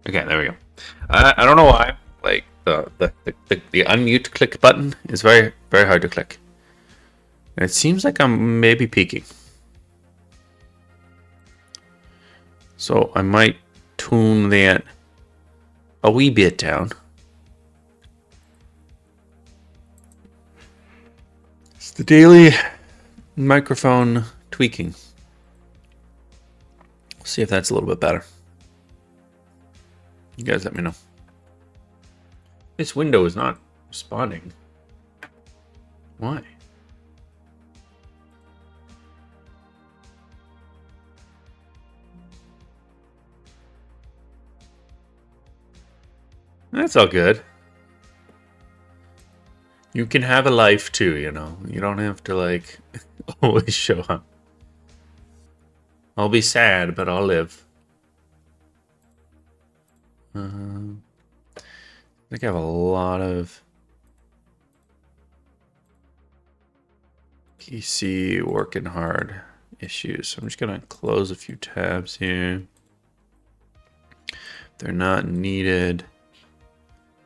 Okay, there we go. I don't know why. Like the unmute click button is very hard to click. And it seems like I'm maybe peaking. So I might tune that a wee bit down. It's the daily microphone tweaking. See if that's a little bit better. You guys let me know. This window is not responding. Why? That's all good. You can have a life too, you know. You don't have to like always show up. I'll be sad, but I'll live. I think I have a lot of PC working hard issues. So I'm just gonna close a few tabs here. If they're not needed,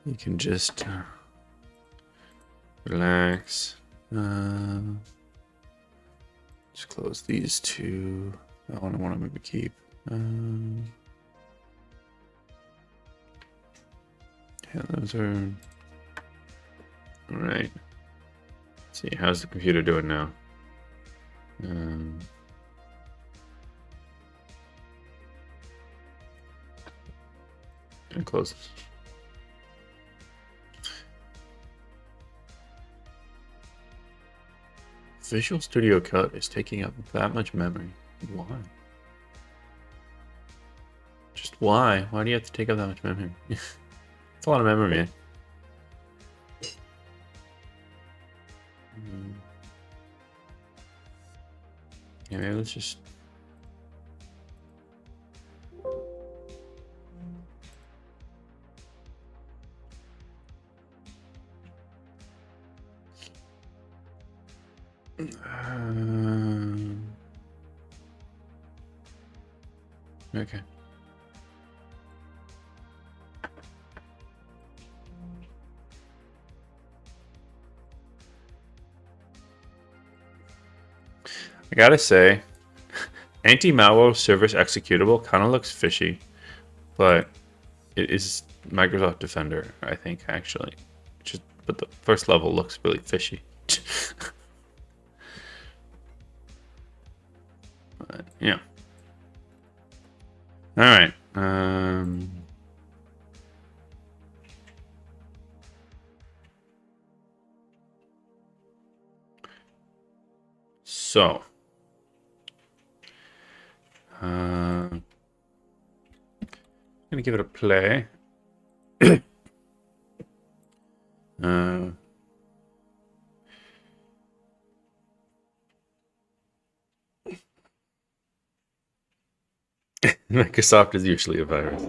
you can just relax. Just close these two. That one I want to maybe keep. Yeah, those are all right. Let's see, how's the computer doing now? And close this. Visual Studio Code is taking up that much memory. Why? Just why? Why do you have to take up that much memory? It's a lot of memory, man. Yeah, maybe let's just... okay. I gotta say, anti-malware service executable kind of looks fishy, but it is Microsoft Defender, I think, actually. But the first level looks really fishy. But, yeah. All right. So. I'm gonna give it a play. Microsoft is usually a virus.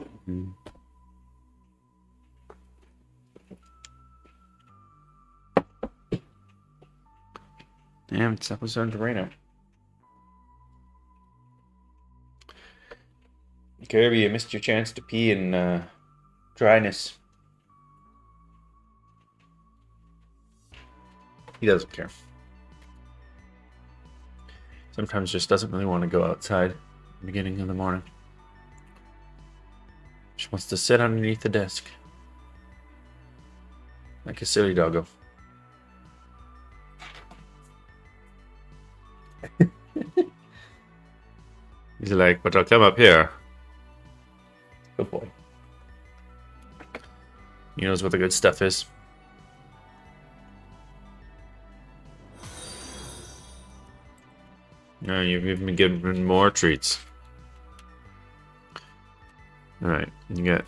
Damn, it's starting to rain out. Kirby, you missed your chance to pee in dryness. He doesn't care. Sometimes just doesn't really want to go outside at the beginning of the morning. Just wants to sit underneath the desk. Like a silly doggo. He's like, but I'll come up here. Good boy. He knows what the good stuff is. No, you've even been given more treats. Alright, you get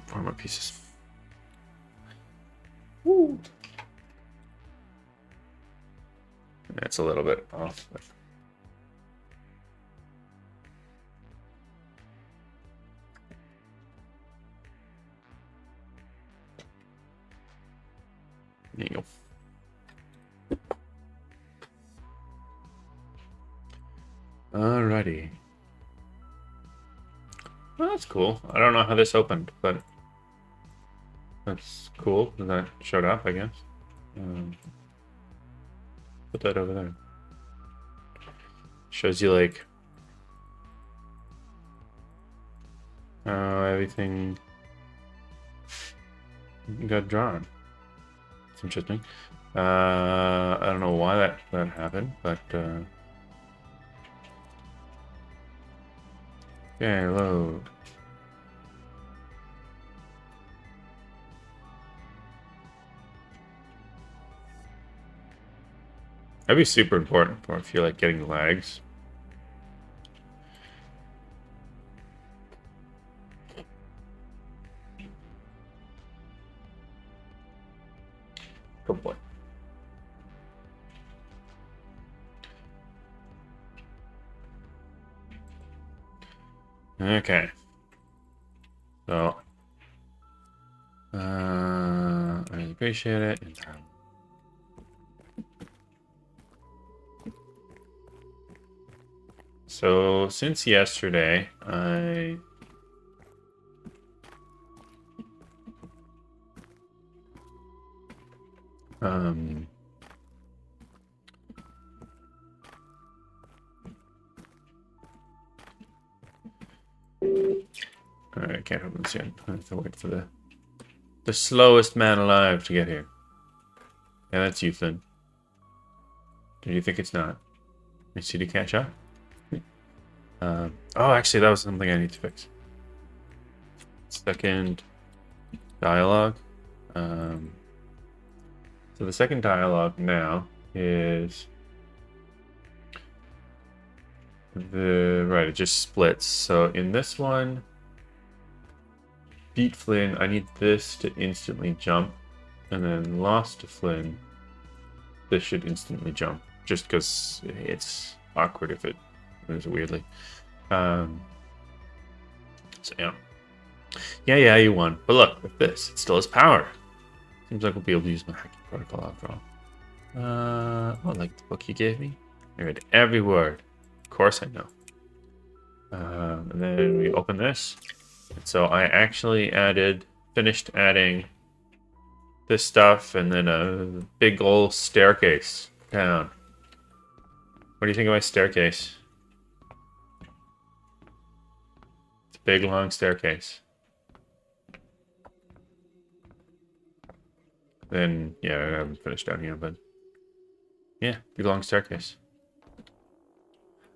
4 more pieces. Woo! That's a little bit off. But... There you go. Alrighty. Well, that's cool. I don't know how this opened, but that's cool that showed up, I guess. Put that over there. Shows you like how everything got drawn. It's interesting. I don't know why that happened, but okay, load. That'd be super important for if you're like getting lags. Good boy. Okay. So, I really appreciate it. So, since yesterday, I Alright, I can't open this yet. I have to wait for the slowest man alive to get here. Yeah, that's you, Flynn. Do you think it's not? Is he to catch up? Oh, actually, that was something I need to fix. Second dialogue. So the second dialogue now is right. It just splits. So in this one, beat Flynn. I need this to instantly jump, and then lost to Flynn. This should instantly jump, just because it's awkward if it moves weirdly. So yeah, you won. But look, with this, it still has power. Seems like we'll be able to use my hacking protocol after all. I like the book you gave me. I read every word. Of course I know. And then we open this. And so I actually finished adding this stuff and then a big old staircase down. What do you think of my staircase? It's a big, long staircase. Then, yeah, I haven't finished down here, but yeah, big, long staircase.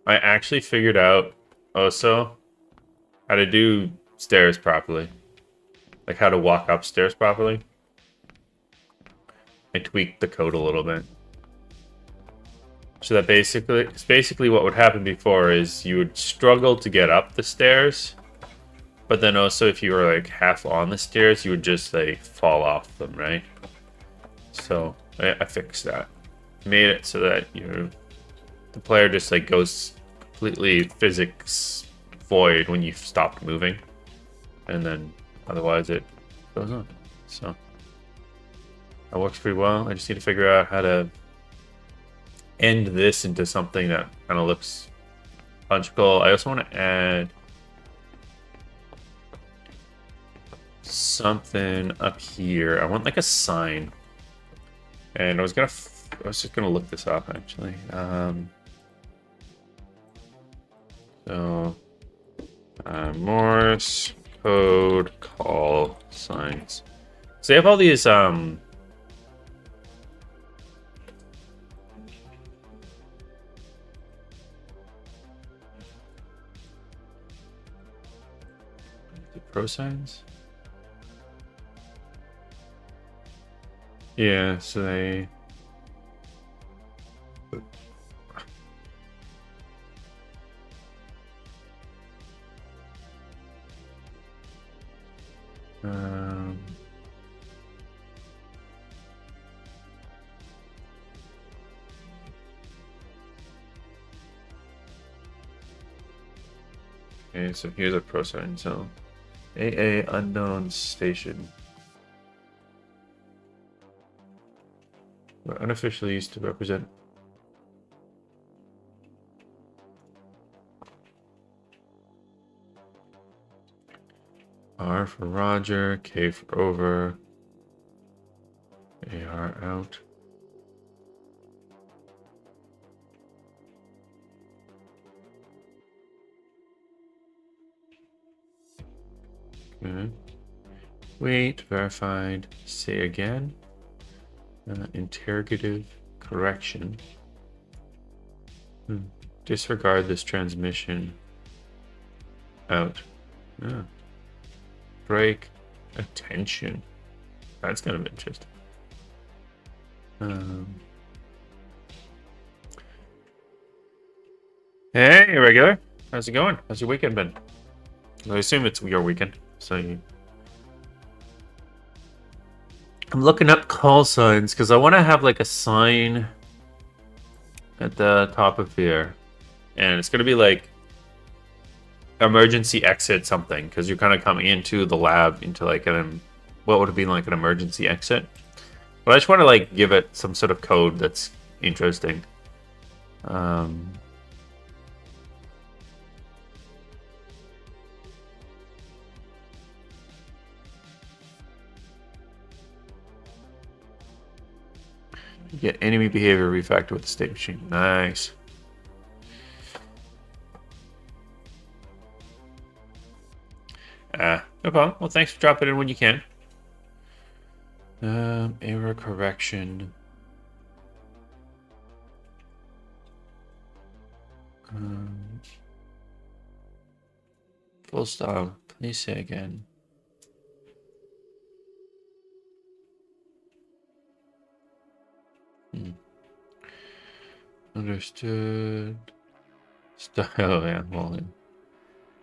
I actually figured out also how to do stairs properly. Like how to walk upstairs properly. I tweaked the code a little bit. So that basically what would happen before is you would struggle to get up the stairs, but then also if you were like half on the stairs, you would just like fall off them, right? So I fixed that. Made it so that the player just like goes completely physics void when you stop moving, and then otherwise it goes on. So that works pretty well. I just need to figure out how to end this into something that kind of looks logical. I also want to add something up here. I want like a sign, and I was just gonna look this up actually. Morse code call signs. So they have all these pro signs. Yeah, so they Okay, so here's a pro sign. So AA unknown station. Were unofficially used to represent R for Roger, K for over, AR out. Okay. Wait, verified, say again. Interrogative correction. Disregard this transmission. Out. Yeah. Break. Attention. That's kind of interesting. Hey, irregular. How's it going? How's your weekend been? I assume it's your weekend. So I'm looking up call signs because I want to have like a sign at the top of here, and it's gonna be like emergency exit something because you're kind of coming into the lab into like what would have been like an emergency exit. But I just want to like give it some sort of code that's interesting. Get enemy behavior refactor with the state machine. Nice. No problem. Well, thanks for dropping in when you can. Error correction. Full stop. Please say again. Understood. Oh yeah, well,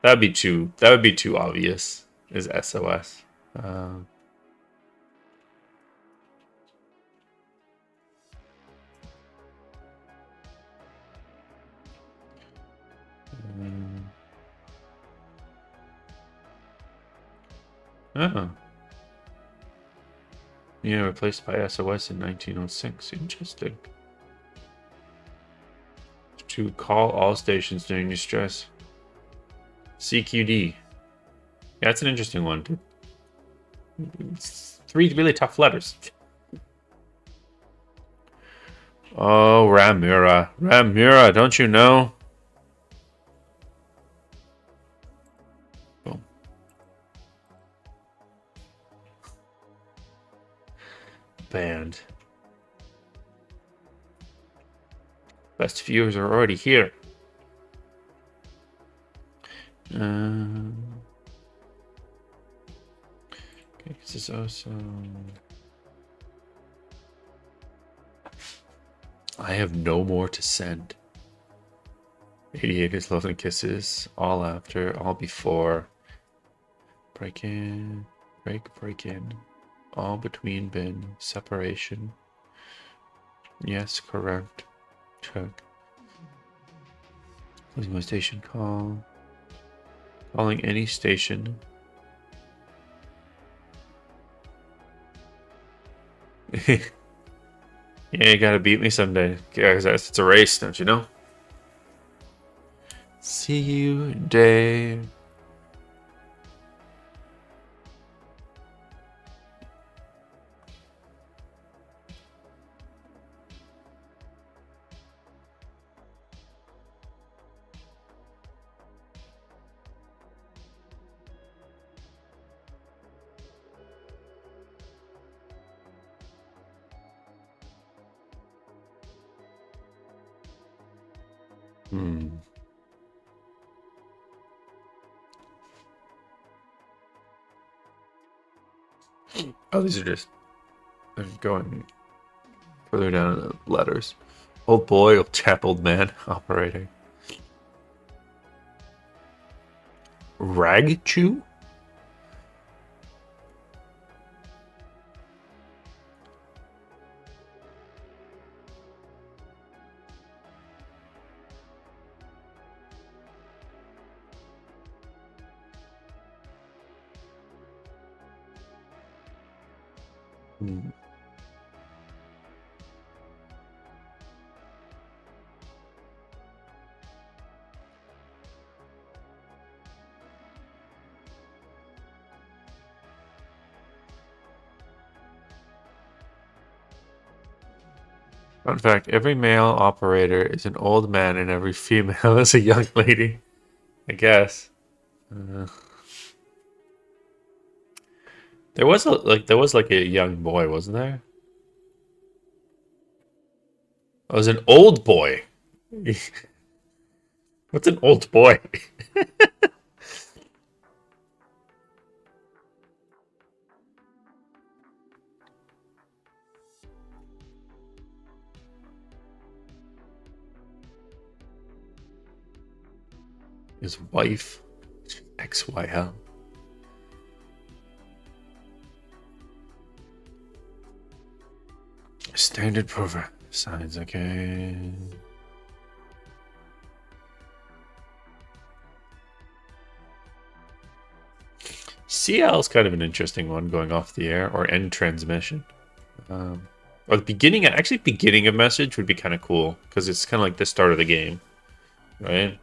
that would be too obvious. Is SOS. Oh. Yeah, replaced by SOS in 1906. Interesting. To call all stations during distress. CQD. Yeah, that's an interesting one. It's 3 really tough letters. Oh, Ramura. Ramura, don't you know? Boom. Banned. Best viewers are already here. Okay, this is also... I have no more to send. 88 is love and kisses. All after, all before. Break in, break in. All between bin, separation. Yes, correct. Check. Closing my station call. Calling any station. Yeah, you gotta beat me someday. Guys, it's a race, don't you know? See you, Dave. Oh, these are just going further down in the letters. Old boy, old chap, old man operating. Ragchu? Hmm. Fun fact, every male operator is an old man and every female is a young lady. I guess. Uh, there was like a young boy, wasn't there? I was an old boy. What's an old boy? His wife. XYL. Standard program signs, okay. CL is kind of an interesting one going off the air or end transmission. Or the beginning, actually, beginning of message would be kind of cool because it's kind of like the start of the game, right?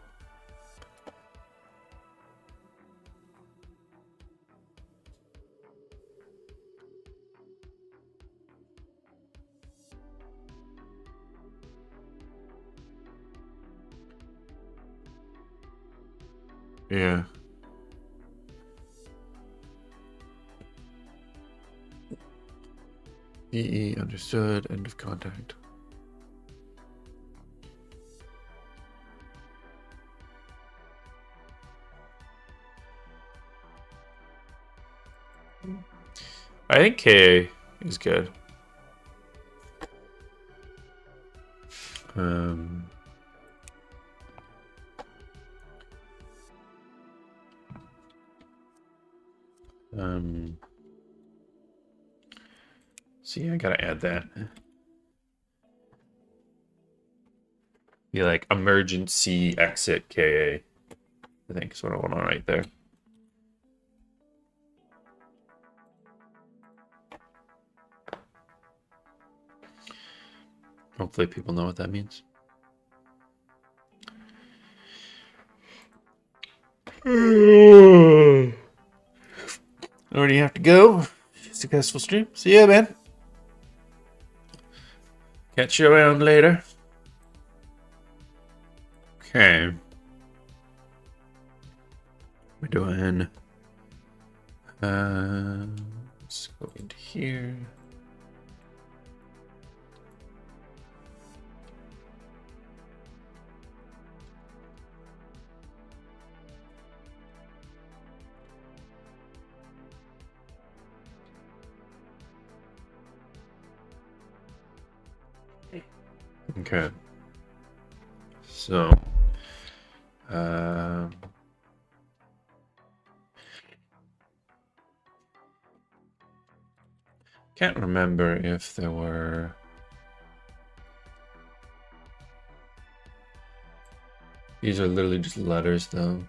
Yeah. EE understood. End of contact. I think KA is good. Um, um, see, I gotta add that. Be like emergency exit KA. I think is what I want to write there. Hopefully people know what that means. I already have to go. Successful stream. See ya, man. Catch you around later. Okay. We're doing. Let's go into here. Okay. So, can't remember if there were. These are literally just letters, though.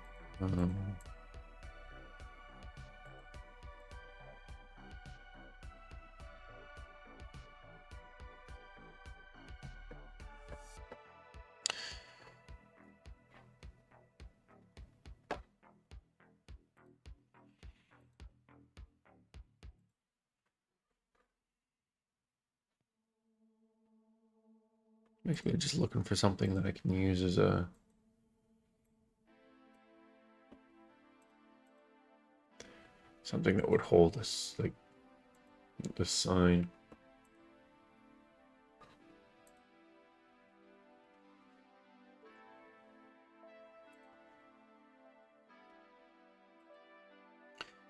Basically, just looking for something that I can use as a. Something that would hold this, like, the sign.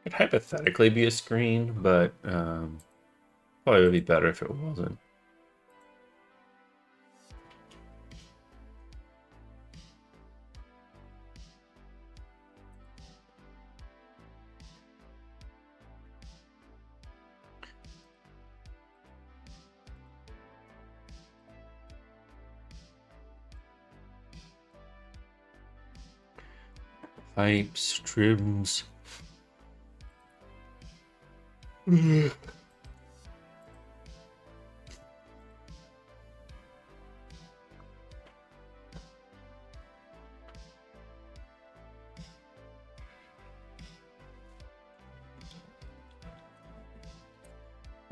It'd hypothetically be a screen, but probably would be better if it wasn't. Pipes, trims.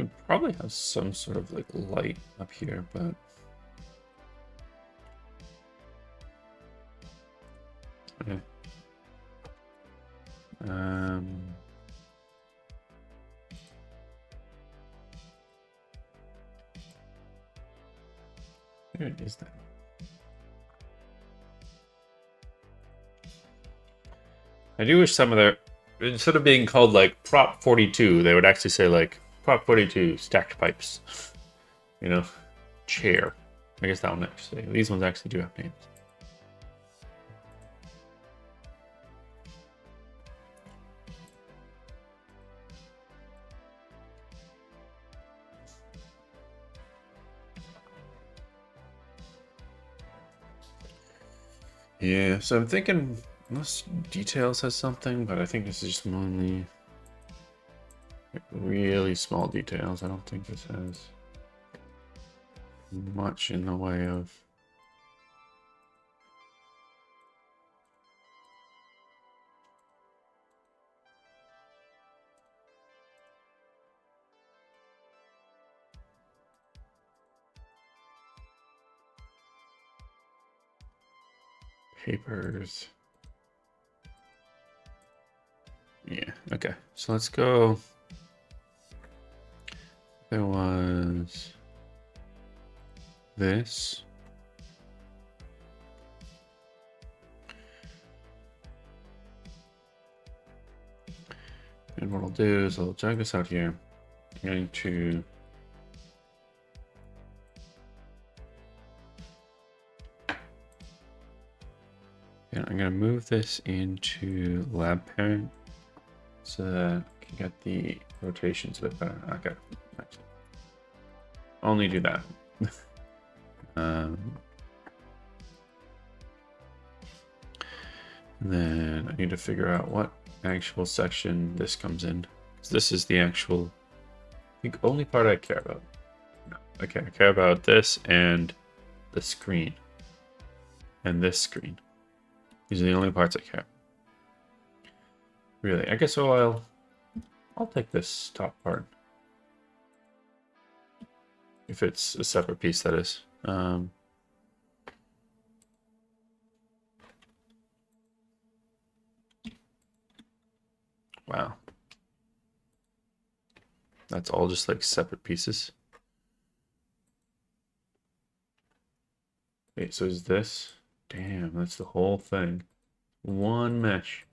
Could probably have some sort of like light up here, but okay. Where is that? I do wish some of their, instead of being called like Prop 42, they would actually say like Prop 42 stacked pipes. You know, chair. I guess that one actually. These ones actually do have names. Yeah, so I'm thinking unless details has something, but I think this is just mainly like really small details. I don't think this has much in the way of papers. Yeah, okay. So let's go. There was this. And what I'll do is I'll drag this out here. I'm going to and I'm going to move this into lab parent so that I can get the rotations a bit better. Okay, actually, only do that. Then I need to figure out what actual section this comes in. This is the actual, I think, only part I care about. No, okay, I care about this and the screen and this screen. These are the only parts I care. Really, I guess I'll take this top part. If it's a separate piece, that is. Wow. That's all just like separate pieces. Wait, so is this? Damn, that's the whole thing. One mesh.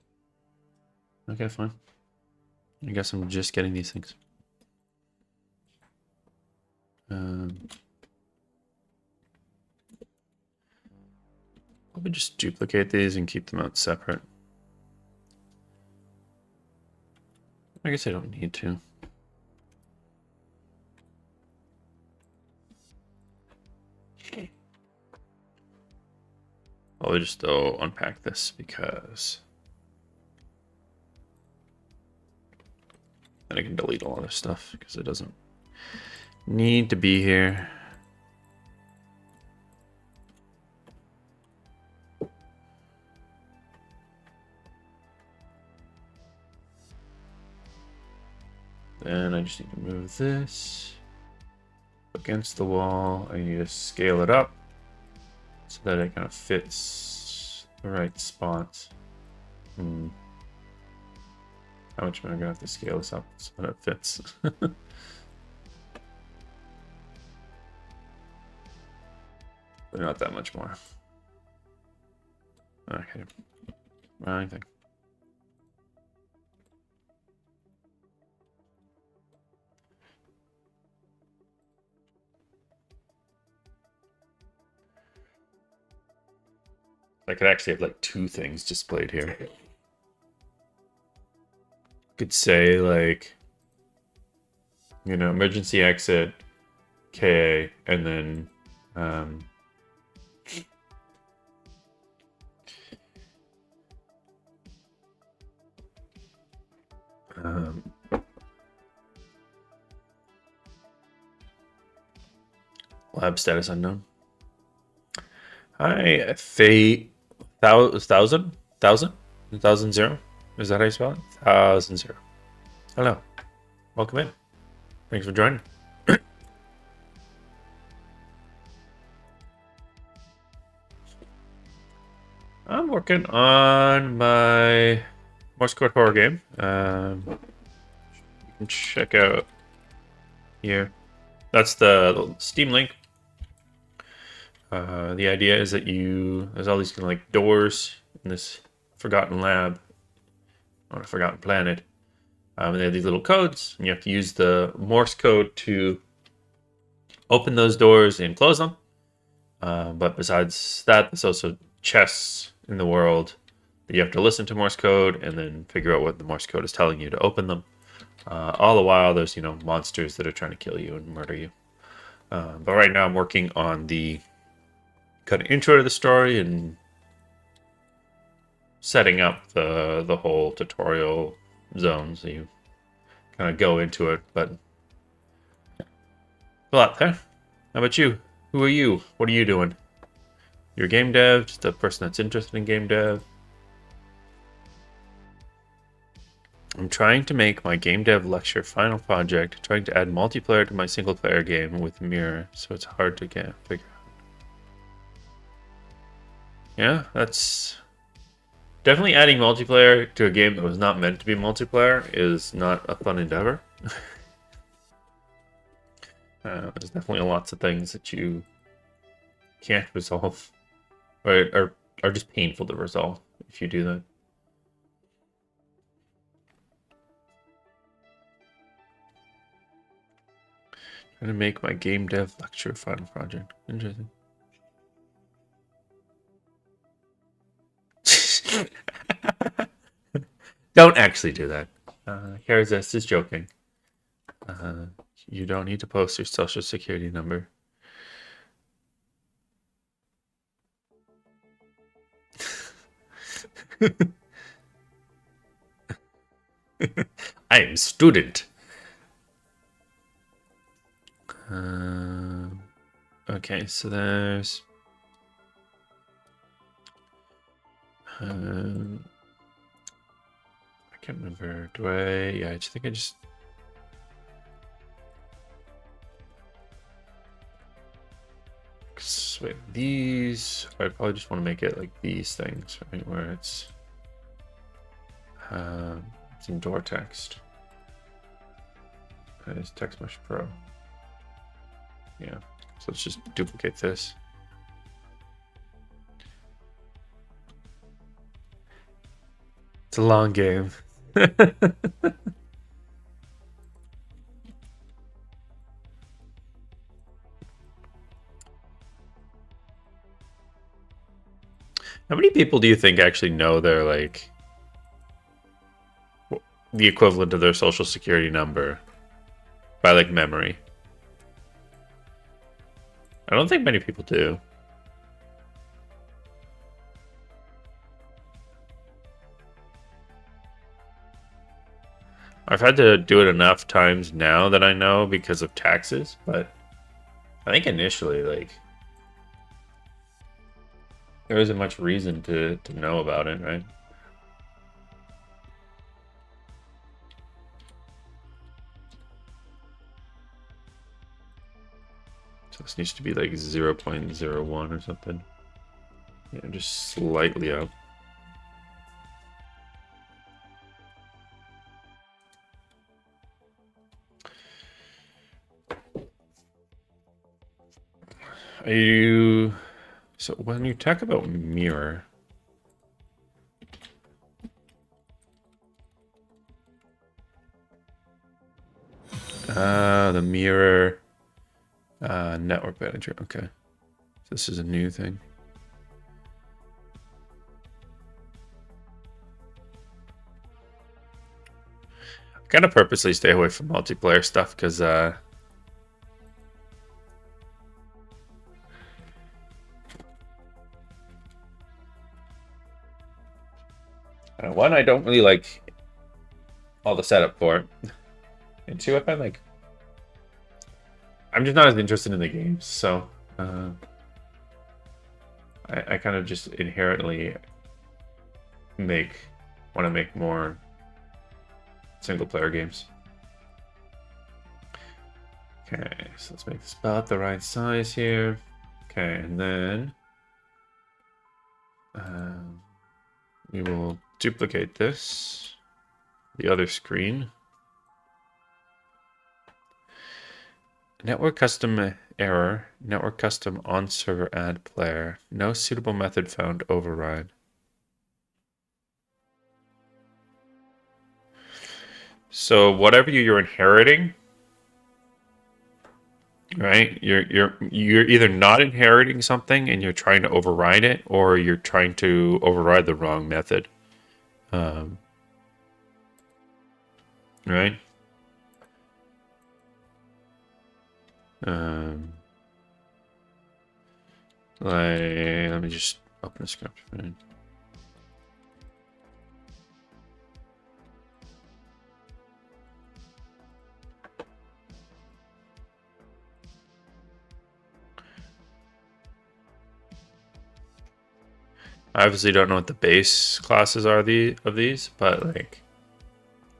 Okay, fine. I guess I'm just getting these things. Probably just duplicate these and keep them out separate. I guess I don't need to. I'll just unpack this because then I can delete a lot of stuff because it doesn't need to be here. Then I just need to move this against the wall. I need to scale it up so that it kind of fits the right spots. How much am I gonna have to scale this up so that it fits? But not that much more. Okay. Wrong thing. I could actually have like two things displayed here. Could say like, you know, emergency exit, KA, and then lab status unknown. Hi, Fate. Thousand? Zero? Is that how you spell it? 1000. Hello. Welcome in. Thanks for joining. I'm working on my Morse code horror game. You can check out here. That's the Steam link. The idea is that there's all these kind of like doors in this forgotten lab on a forgotten planet. And they have these little codes, and you have to use the Morse code to open those doors and close them. But besides that, there's also chests in the world that you have to listen to Morse code and then figure out what the Morse code is telling you to open them. All the while, there's monsters that are trying to kill you and murder you. But right now, I'm working on the kind of intro to the story and setting up the whole tutorial zone, so you kind of go into it. But a lot there. How about you? Who are you? What are you doing? You're a game dev, just a person that's interested in game dev. I'm trying to make my game dev lecture final project, trying to add multiplayer to my single player game with Mirror, so it's hard to figure out. Yeah, that's definitely adding multiplayer to a game that was not meant to be multiplayer is not a fun endeavor. There's definitely lots of things that you can't resolve, or are just painful to resolve if you do that. Trying to make my game dev lecture final project. Interesting. Don't actually do that. Karazest is joking. You don't need to post your social security number. I am student. Okay, so there's I can't remember. Yeah, I think I just wait, these I probably just want to make it like these things, right? Where it's in door text. It's Text Mesh Pro. Yeah, so let's just duplicate this. It's a long game. How many people do you think actually know their like the equivalent of their social security number by like memory? I don't think many people do. I've had to do it enough times now that I know because of taxes, but I think initially, like, there isn't much reason to know about it, right? So this needs to be like 0.01 or something. Yeah, just slightly up. So when you talk about mirror, the mirror network manager. Okay, this is a new thing. I gotta purposely stay away from multiplayer stuff because one, I don't really like all the setup for it, and two, I find like I'm just not as interested in the games, so I kind of just inherently want to make more single player games. Okay, so let's make this about the right size here. Okay, and then we will duplicate this, the other screen. Network custom error, network custom on server add player, no suitable method found override. So whatever you're inheriting, right? You're either not inheriting something and you're trying to override it, or you're trying to override the wrong method. Right? Let me just open the script. Right? I obviously don't know what the base classes are of these, but like,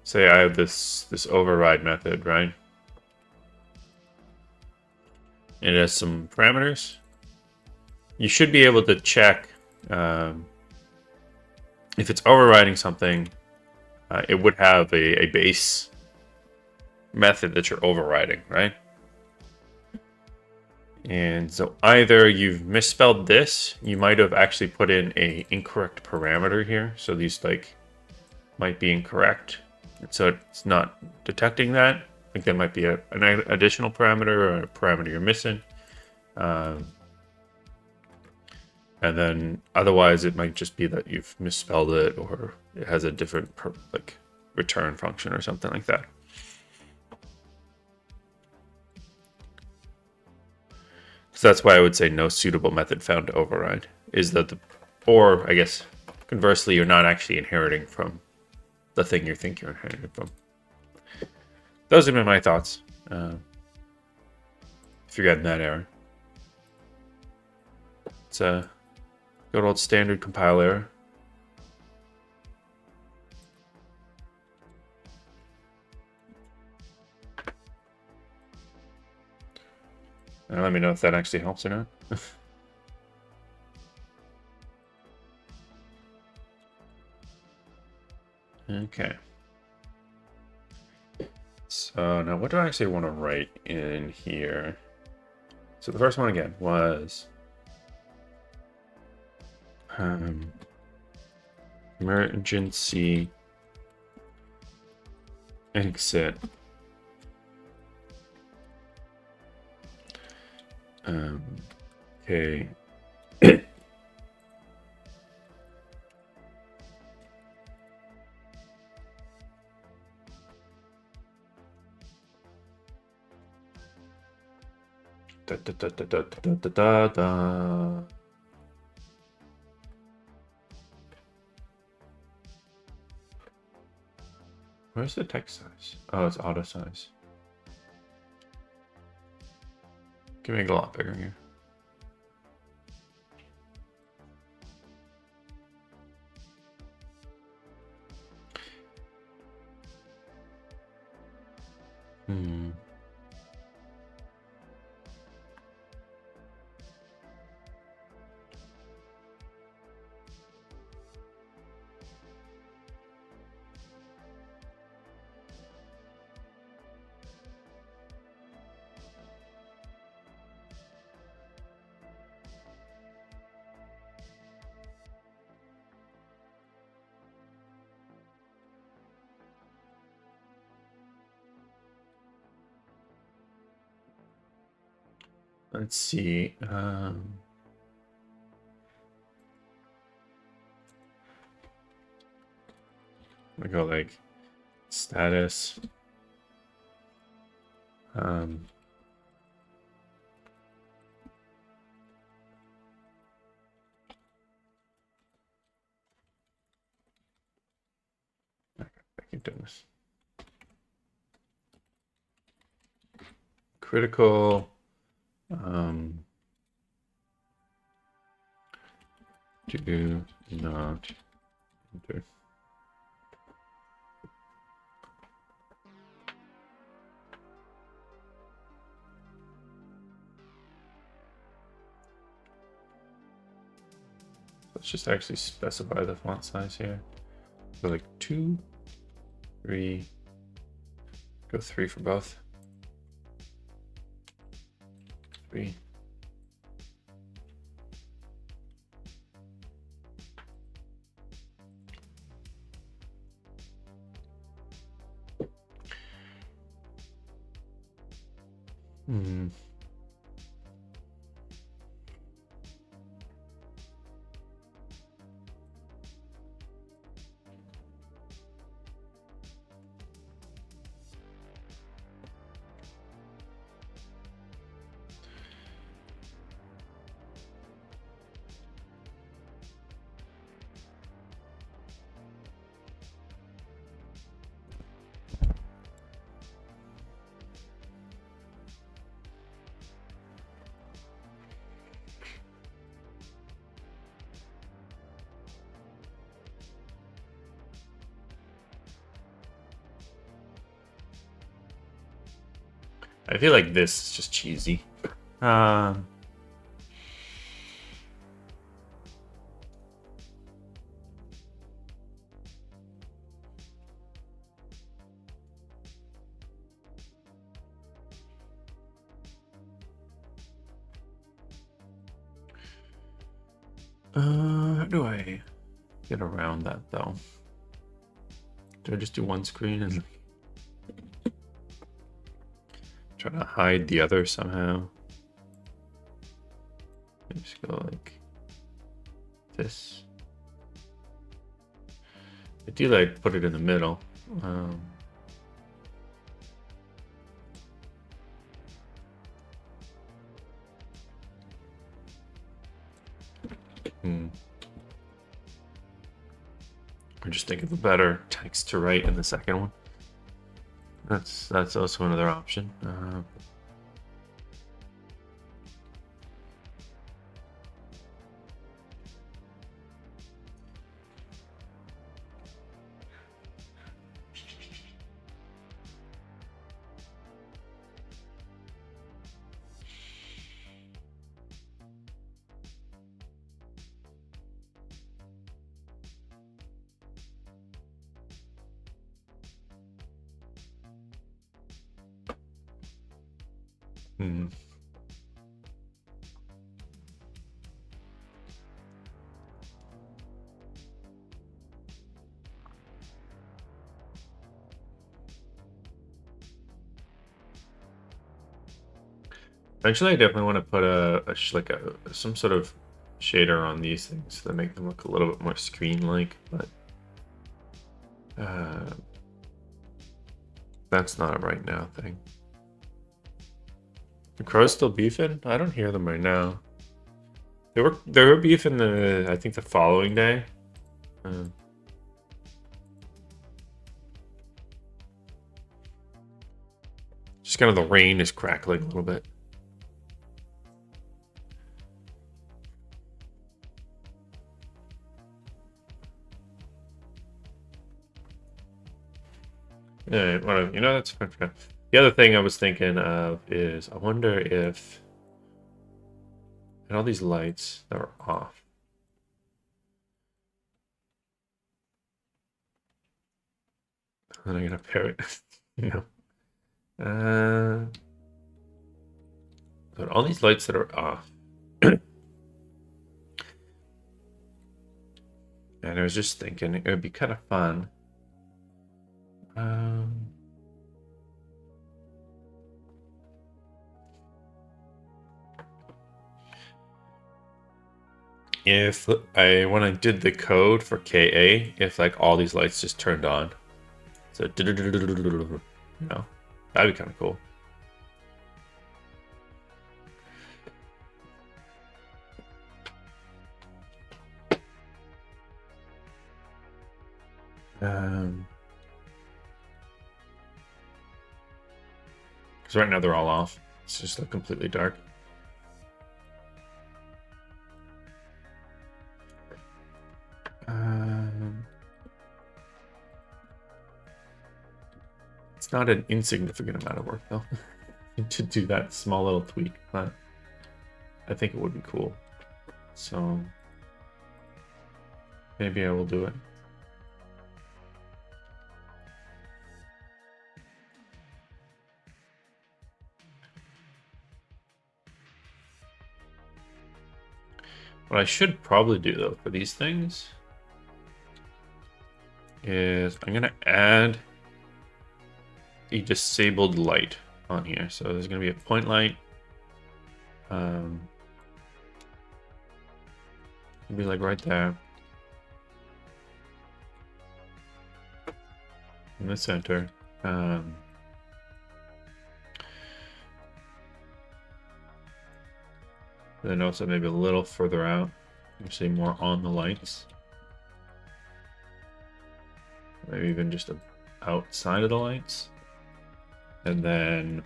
say I have this override method, right? It has some parameters. You should be able to check if it's overriding something. It would have a base method that you're overriding, right? And so either you've misspelled this, you might have actually put in a incorrect parameter here. So these like might be incorrect. And so it's not detecting that. Like there might be an additional parameter or a parameter you're missing. And then otherwise it might just be that you've misspelled it or it has a different like return function or something like that. So that's why I would say no suitable method found to override is that or I guess conversely, you're not actually inheriting from the thing you think you're inheriting from. Those have been my thoughts. If you're getting that error, it's a good old standard compile error. And let me know if that actually helps or not. Okay. So now what do I actually want to write in here? So the first one again was emergency exit. Okay. Da, da, da, da, da, da, da, da, da. Where's the text size? Oh, it's auto size. Can make it a lot bigger here. Let's see. We go like status. I keep doing this. Critical. Do not enter. Let's just actually specify the font size here. So like 2, 3, go 3 for both. 3. I feel like this is just cheesy. How do I get around that though? Do I just do one screen and try to hide the other somehow? Maybe just go like this. I do like put it in the middle. Or just think of a better text to write in the second one. That's also another option. Eventually, I definitely want to put some sort of shader on these things to make them look a little bit more screen-like, but that's not a right now thing. The crows still beefing? I don't hear them right now. They were beefing I think the following day. Just kind of the rain is crackling a little bit. Yeah, well, that's fine for now. The other thing I was thinking of is I wonder if and all these lights that are off. And I'm gonna pair it, but all these lights that are off. And I was just thinking it would be kind of fun. If when I did the code for KA, if like all these lights just turned on, so that'd be kind of cool. Because right now they're all off. It's just like completely dark. It's not an insignificant amount of work though to do that small little tweak, but I think it would be cool. So Maybe I will do it. What I should probably do though for these things is I'm gonna add a disabled light on here. So there's gonna be a point light. Be like right there in the center. Then also maybe a little further out. Actually more on the lights. Maybe even just outside of the lights. And then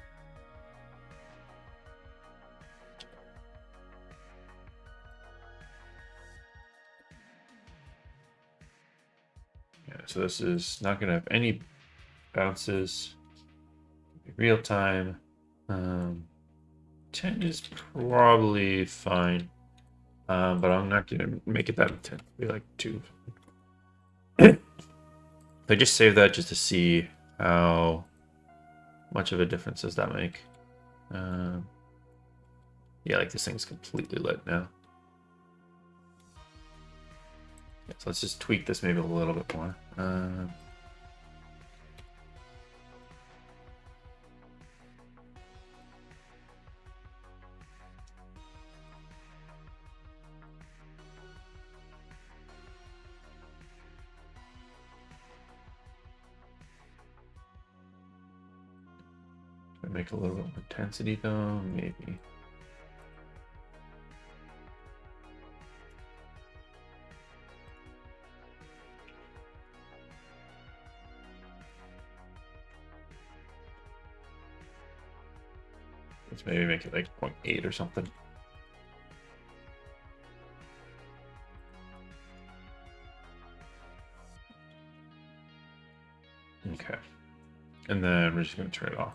yeah, so this is not gonna have any bounces. Real time. 10 is probably fine. But I'm not gonna make it that intense. Be like 2. I just saved that just to see how much of a difference does that make. Yeah, like this thing's completely lit now. Yeah, so let's just tweak this maybe a little bit more. Make a little bit more intensity though, maybe. Let's maybe make it like 0.8 or something. Okay. And then we're just going to turn it off.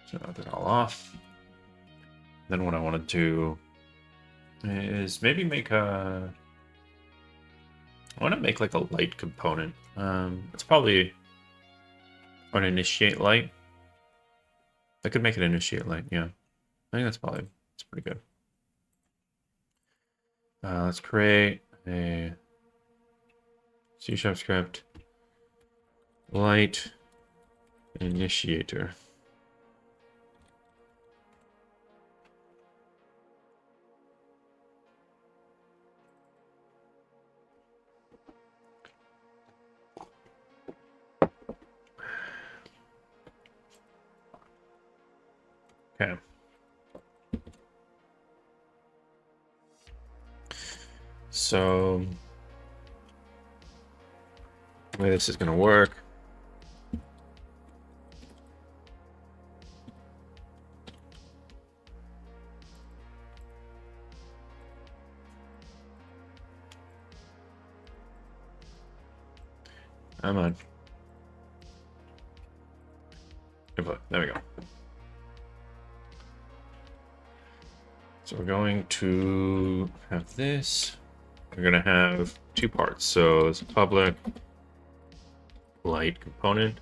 So now they're all off. Then what I want to do is maybe make a... I want to make like a light component. It's probably an initiate light. I could make an initiate light, yeah. I think that's pretty good. Let's create a C# script light initiator. Okay. So the way this is going to work. Come on. There we go. So we're going to have this. We're going to have 2 parts. So it's a public light component.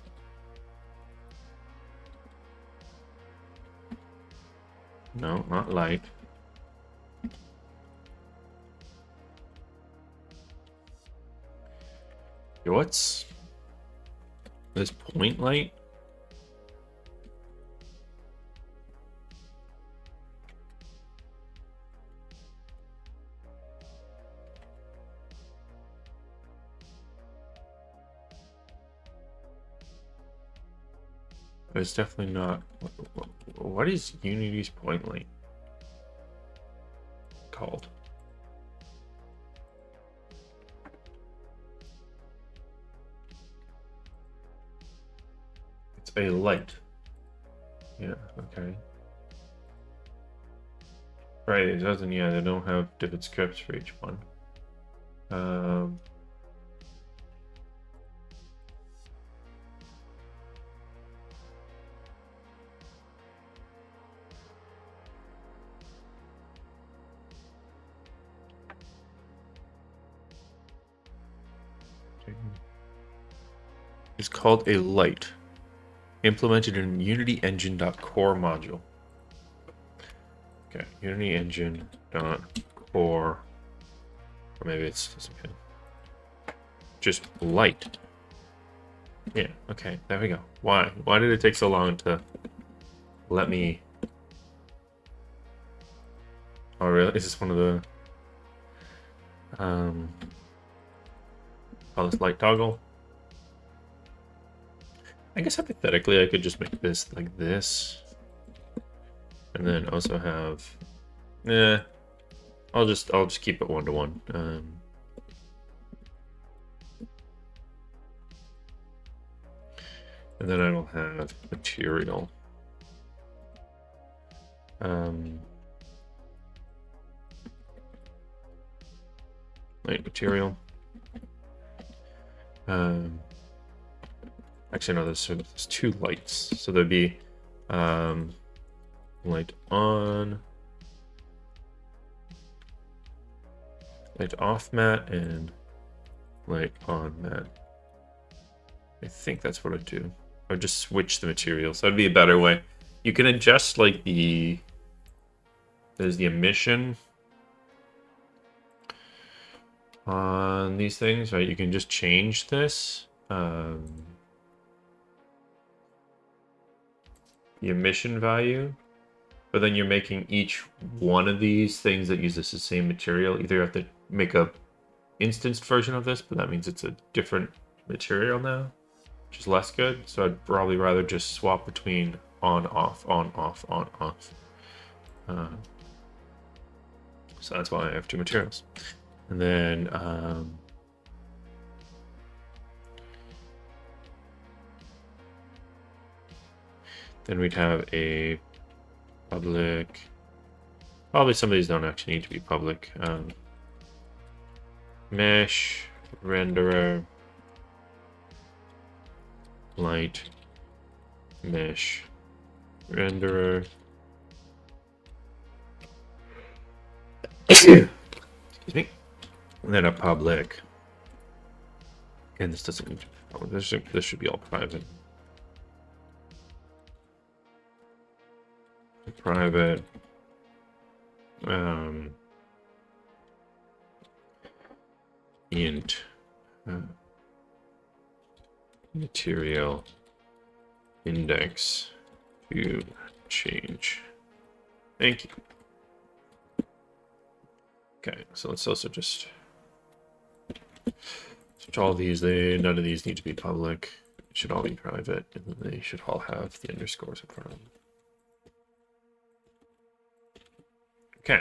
No, not light. What's this point light? It's definitely not. What is Unity's point light called? It's a light. Yeah, okay. Right, it doesn't, yeah, they don't have different scripts for each one. It's called a light, implemented in Unity Engine.core module. Okay, Unity Engine.core, or maybe it's okay. Just light. Yeah, okay, there we go. Why? Why did it take so long to let me... Oh, really? Is this one of the... Oh, this light toggle? I guess hypothetically I could just make this like this. And then also have... I'll just keep it 1-to-1. And then I will have material. Light material. Actually, no, there's 2 lights. So there'd be light on, light off matte, and light on matte. I think that's what I'd do. I would just switch the materials. That'd be a better way. You can adjust like there's the emission on these things, right? You can just change this. The emission value, but then you're making each one of these things that uses the same material. Either you have to make a instanced version of this, but that means it's a different material now, which is less good. So I'd probably rather just swap between on, off, on, off, on, off. So that's why I have 2 materials. And then we'd have a public. Probably some of these don't actually need to be public. Mesh, renderer, light, mesh, renderer. Excuse me. And then a public. And this doesn't need to be public. This should be all private. Private. Int. Material. Index. To change. Thank you. Okay, so let's also just switch all these. None of these need to be public. It should all be private, and then they should all have the underscores in front of them. Okay.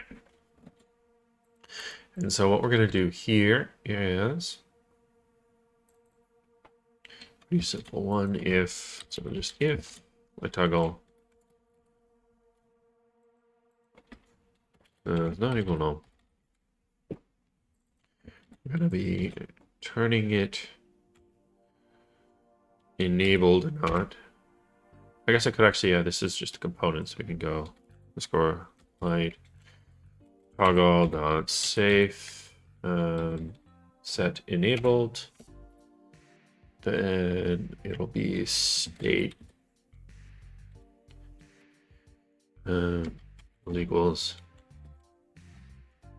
And so what we're going to do here is pretty simple one. If, so just if light toggle not equal null. We're going to be turning it enabled or not. I guess I could actually, yeah, this is just a component, so we can go underscore light toggle dot safe set enabled. Then it'll be state equals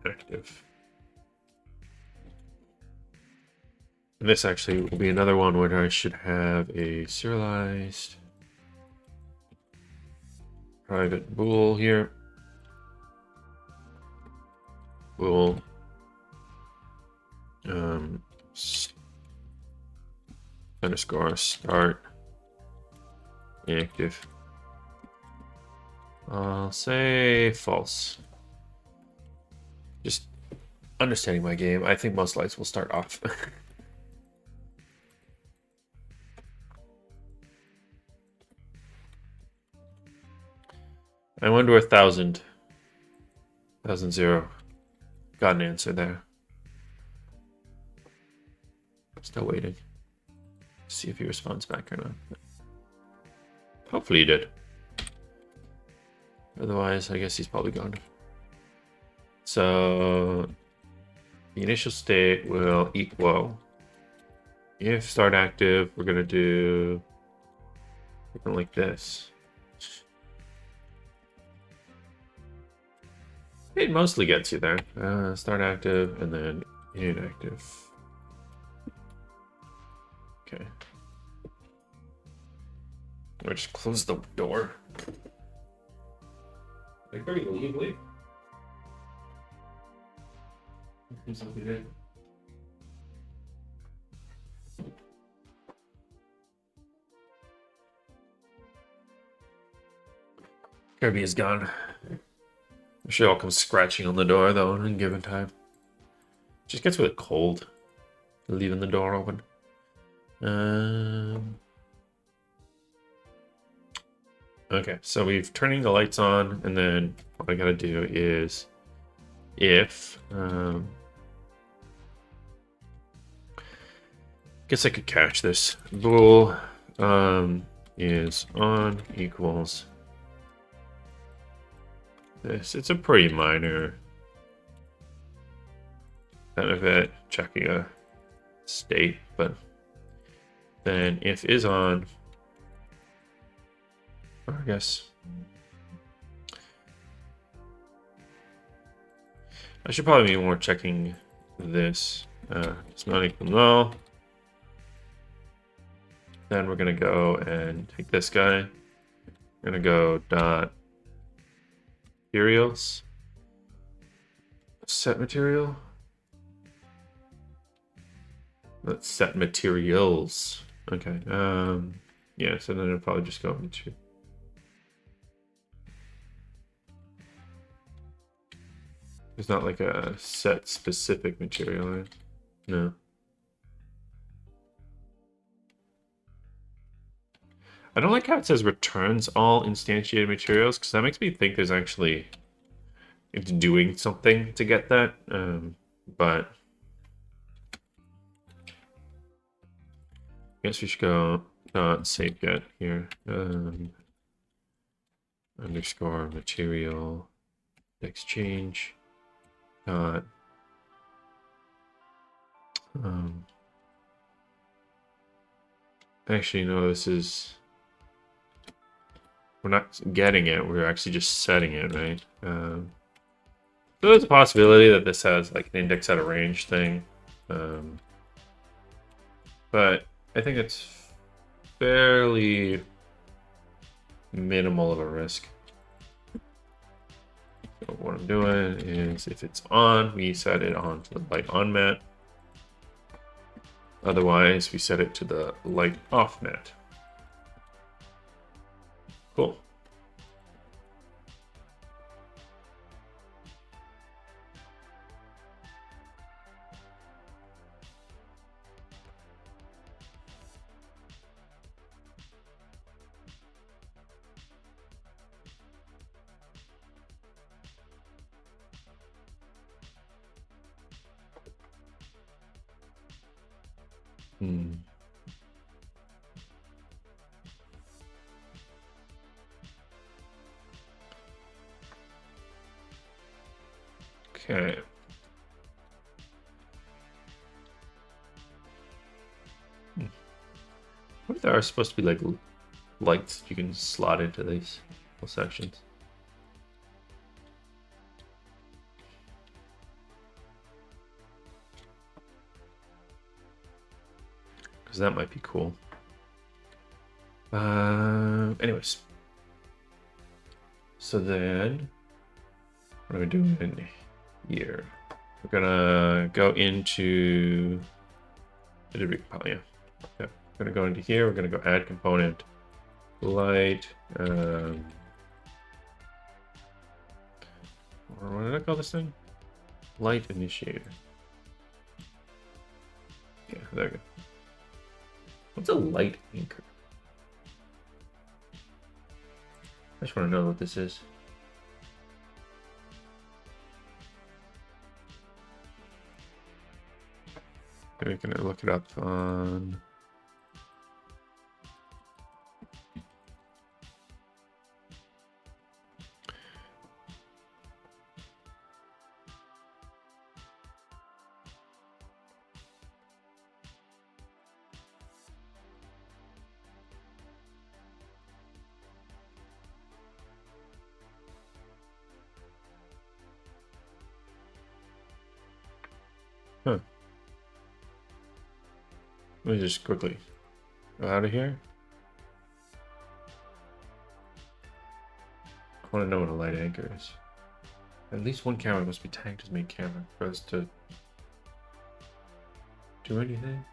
active. And this actually will be another one where I should have a serialized private bool here. Bool underscore start active. I'll say false. Just understanding my game. I think most lights will start off. I wonder 1,000. 1,000. Got an answer there. Still waiting. See if he responds back or not. Hopefully he did. Otherwise, I guess he's probably gone. So the initial state will equal if start active, we're gonna do something like this. It mostly gets you there. Start active and then inactive. Okay. I just close the door. Like very legally. Kirby is gone. I'm sure I'll come scratching on the door though in a given time. Just gets really cold leaving the door open. Okay, so we've turning the lights on, and then what I gotta do is if guess I could catch this. Bool is on equals this. It's a pretty minor benefit checking a state, but then if is on, I guess I should probably be more checking this. It's not equal null. Then we're gonna go and take this guy. We're gonna go dot materials, set material. Let's set materials. Okay. Yeah. So then it'll probably just go into. There's not like a set specific material, right? No. I don't like how it says returns all instantiated materials, because that makes me think there's actually it's doing something to get that. But I guess we should go save get here. Underscore material exchange dot actually no, this is we're not getting it, we're actually just setting it, right? So there's a possibility that this has like an index out of range thing. But I think it's fairly minimal of a risk. So what I'm doing is if it's on, we set it on to the light on mat. Otherwise, we set it to the light off mat. Cool. Okay. What if there are supposed to be like lights you can slot into these little sections? Because that might be cool. Anyways. So then, what are we doing here? We're gonna go into yeah. Okay. We're gonna go into here. We're gonna go add component light. What did I call this thing? Light initiator. Yeah, there we go. What's a light anchor? I just want to know what this is. Maybe we can look it up on. Huh. Let me just quickly go out of here. I want to know what a light anchor is. At least one camera must be tagged as main camera for us to do anything.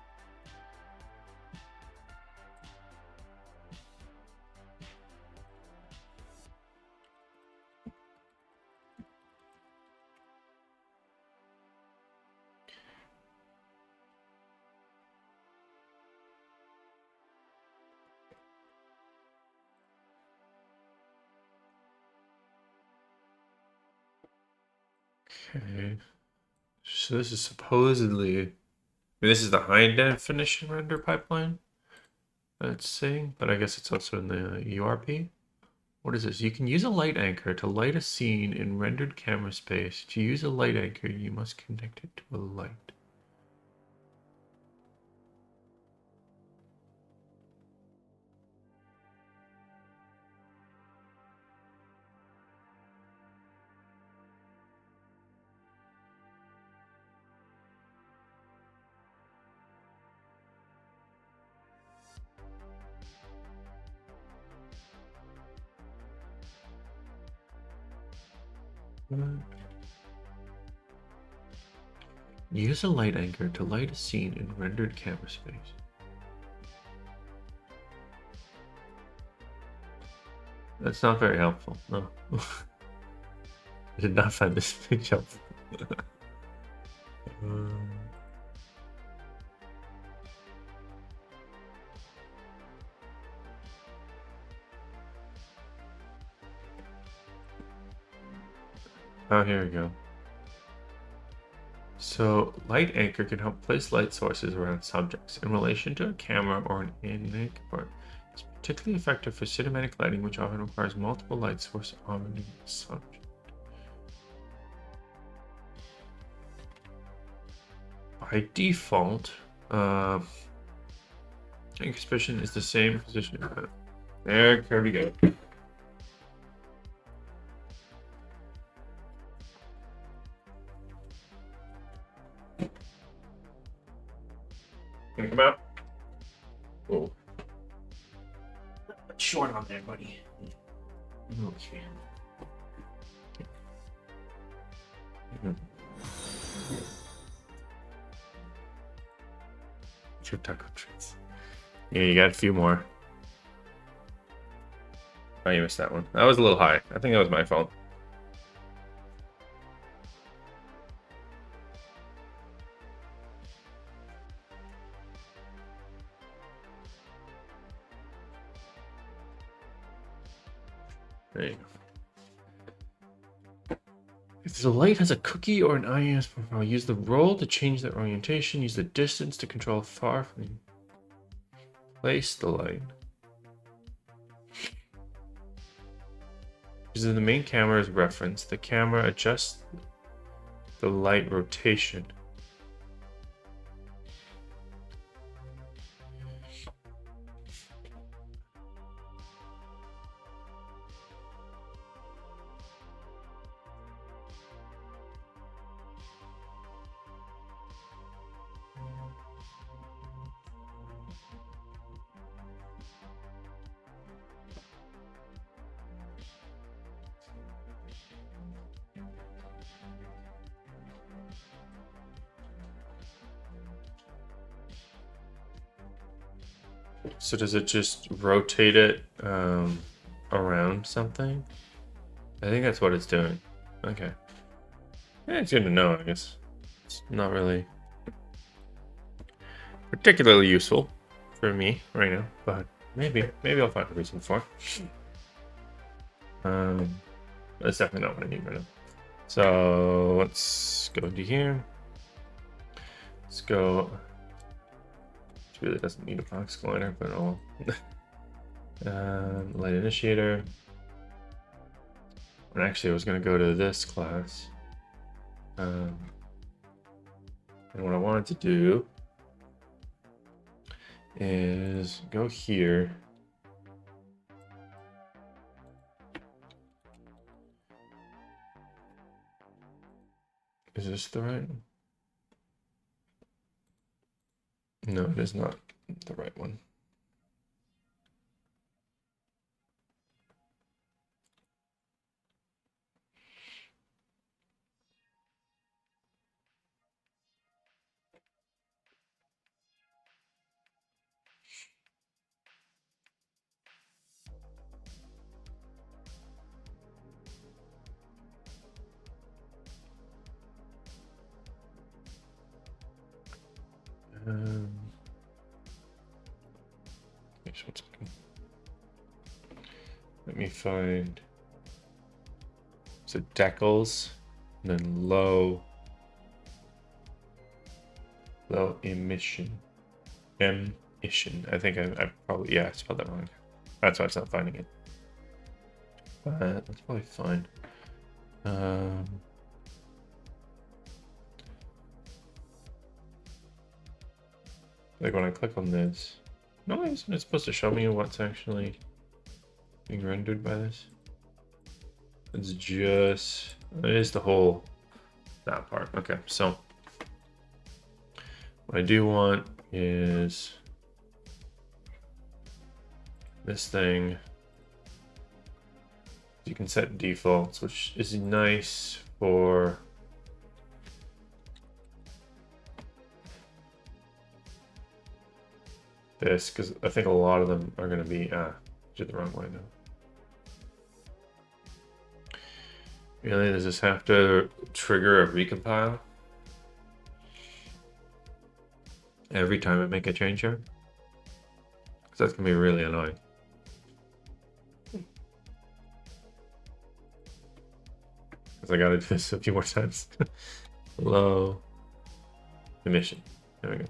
Okay. So this is supposedly, I mean, this is the high definition render pipeline that's saying, but I guess it's also in the URP. What is this? You can use a light anchor to light a scene in rendered camera space. To use a light anchor, you must connect it to a light. Use a light anchor to light a scene in rendered camera space. That's not very helpful, no. I did not find this page helpful. Oh, here we go. So, light anchor can help place light sources around subjects in relation to a camera or an angle. It's particularly effective for cinematic lighting, which often requires multiple light sources on the subject. By default, anchor position is the same position. There we go. Gonna come out? Oh. Short on there, buddy. Okay. Your taco treats. Yeah, you got a few more. Oh, you missed that one. That was a little high. I think that was my fault. There you go. If the light has a cookie or an IES profile, use the roll to change the orientation. Use the distance to control far from. Place the light. Using the main camera as reference, the camera adjusts the light rotation. So does it just rotate it around something? I think that's what it's doing. Okay. Yeah, it's good to know, I guess. It's not really particularly useful for me right now, but maybe I'll find a reason for it. That's definitely not what I need right now. So let's go into here. Let's go. It really doesn't need a box glider, but all. Light initiator. And actually, I was going to go to this class. And what I wanted to do is go here. Is this the right? No, it is not the right one. Just one second. Let me find. So decals, and then low emission. Emission. I think I probably, yeah, I spelled that wrong. That's why it's not finding it. But that's probably fine. Like when I click on this, no, isn't it supposed to show me what's actually being rendered by this? It's just, it is the whole, that part. Okay, so what I do want is this thing. You can set defaults, which is nice for this, because I think a lot of them are going to be, did the wrong way now. Really, does this have to trigger a recompile every time I make a change here? Because that's going to be really annoying. Because I got to do this a few more times. Low emission. There we go.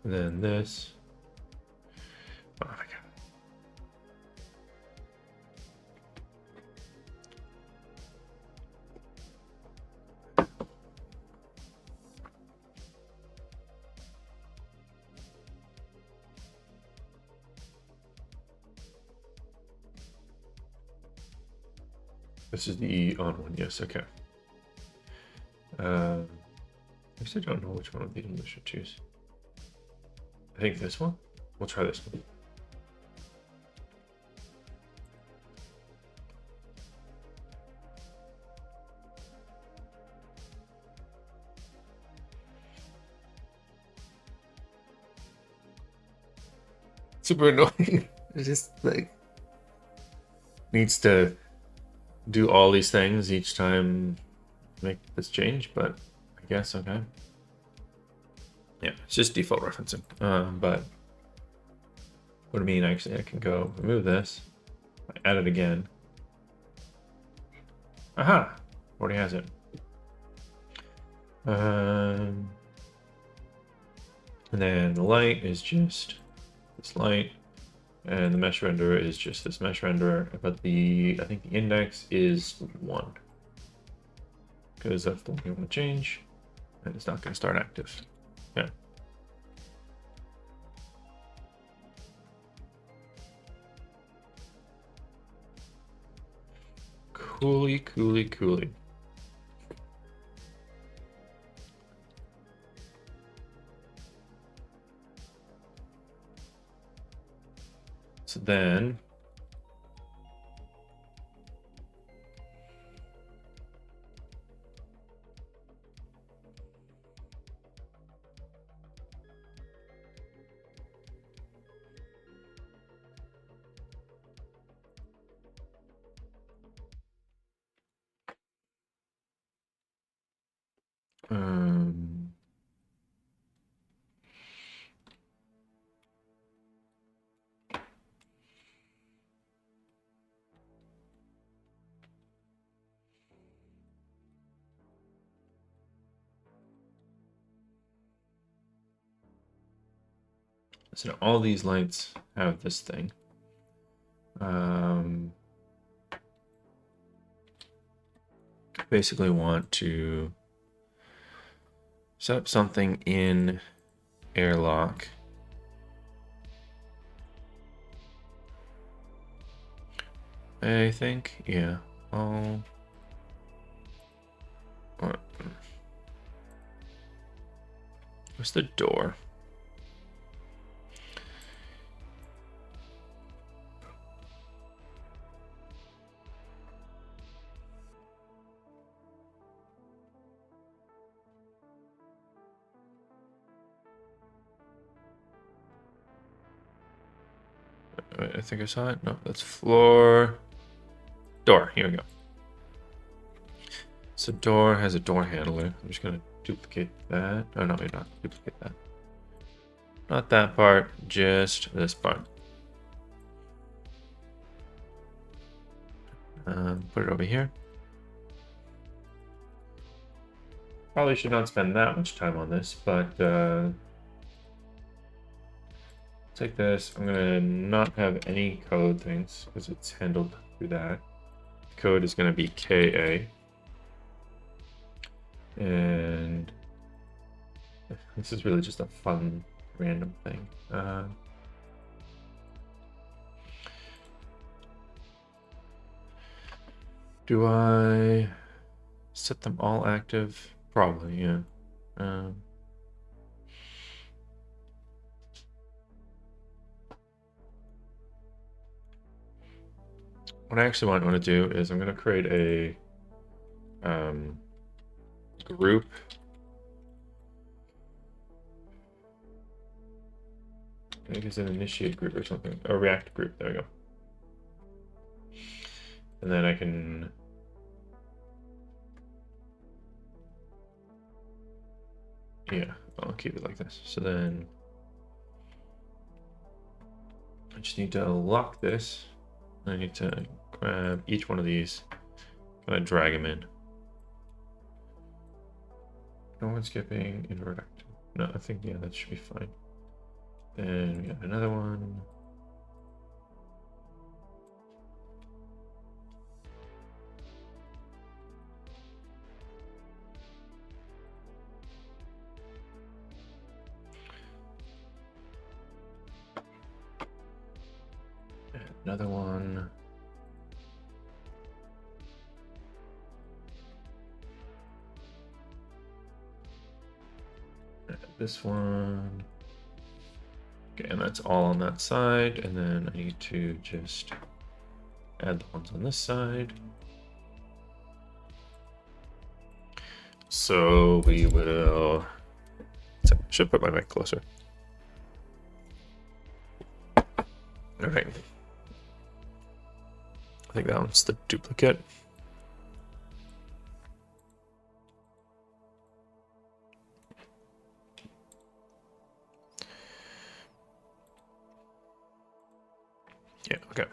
And then this. Oh my god. This is the on one, yes, okay. I guess I don't know which one of these I should choose. I think this one. We'll try this one. Super annoying. It just like needs to do all these things each time make this change, but I guess okay. Yeah, it's just default referencing. But what I mean, actually, I can go remove this, add it again. Aha! Already has it. And then the light is just this light, and the mesh renderer is just this mesh renderer. But I think the index is 1 because that's the one you want to change, and it's not going to start active. Yeah. Coolly. So then so all these lights have this thing. Basically want to set up something in airlock. I think, yeah. Where's the door? Wait, I think I saw it. No, that's floor. Door. Here we go. So door has a door handler. I'm just gonna duplicate that. Oh no, wait, not duplicate that. Not that part, just this part. Put it over here. Probably should not spend that much time on this, but take this. I'm gonna not have any code things because it's handled through that. The code is gonna be KA. And this is really just a fun random thing. Do I set them all active? Probably, yeah. What I actually want to do is I'm going to create a group. I think it's an initiate group or something. A React group. There we go. And then I can yeah, I'll keep it like this. So then I just need to lock this. I need to grab each one of these, kind of drag them in. No one skipping, invert active. No, I think, yeah, that should be fine. Then we got another one. And another one. And this one. Okay, and that's all on that side. And then I need to just add the ones on this side. So we will. I should put my mic closer. All right. I think that one's the duplicate. Yeah, okay.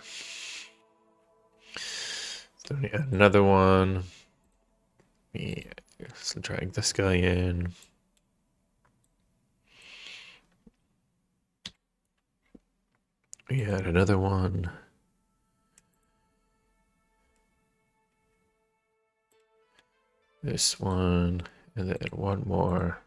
So we add another one. Yeah, let's drag this guy in. We add another one. This one, and then one more.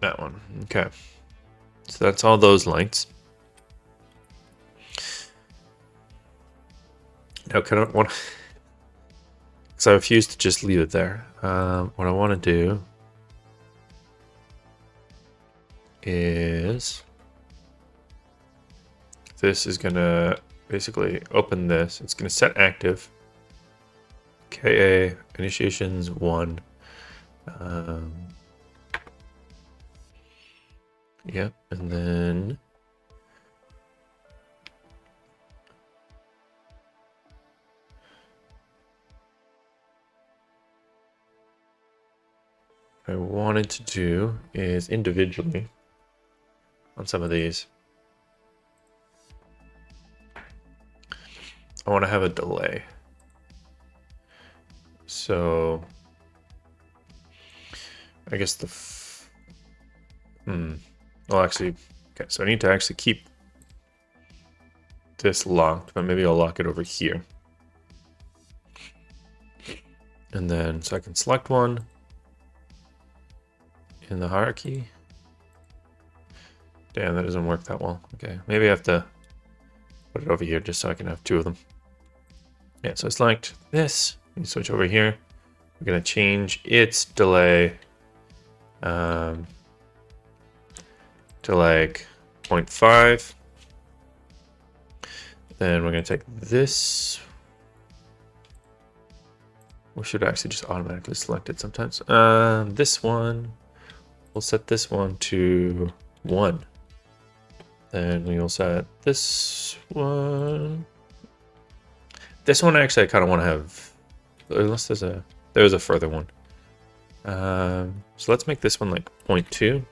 That one. Okay. So that's all those lights. Now, kind of want. So I refuse to just leave it there. What I want to do is this is gonna basically open this. It's gonna set active. KA initiations 1. Yep, and then what I wanted to do is individually on some of these. I want to have a delay. So I guess the well, actually, okay, so I need to actually keep this locked, but maybe I'll lock it over here. And then, so I can select one in the hierarchy. Damn, that doesn't work that well. Okay, maybe I have to put it over here just so I can have two of them. Yeah, so I select this. You switch over here. We're gonna change its delay to like 0.5. Then we're gonna take this. We should actually just automatically select it sometimes. This one, we'll set this one to 1. Then we will set this one. This one actually I kind of want to have, unless there's a further one. So let's make this one like 0.2.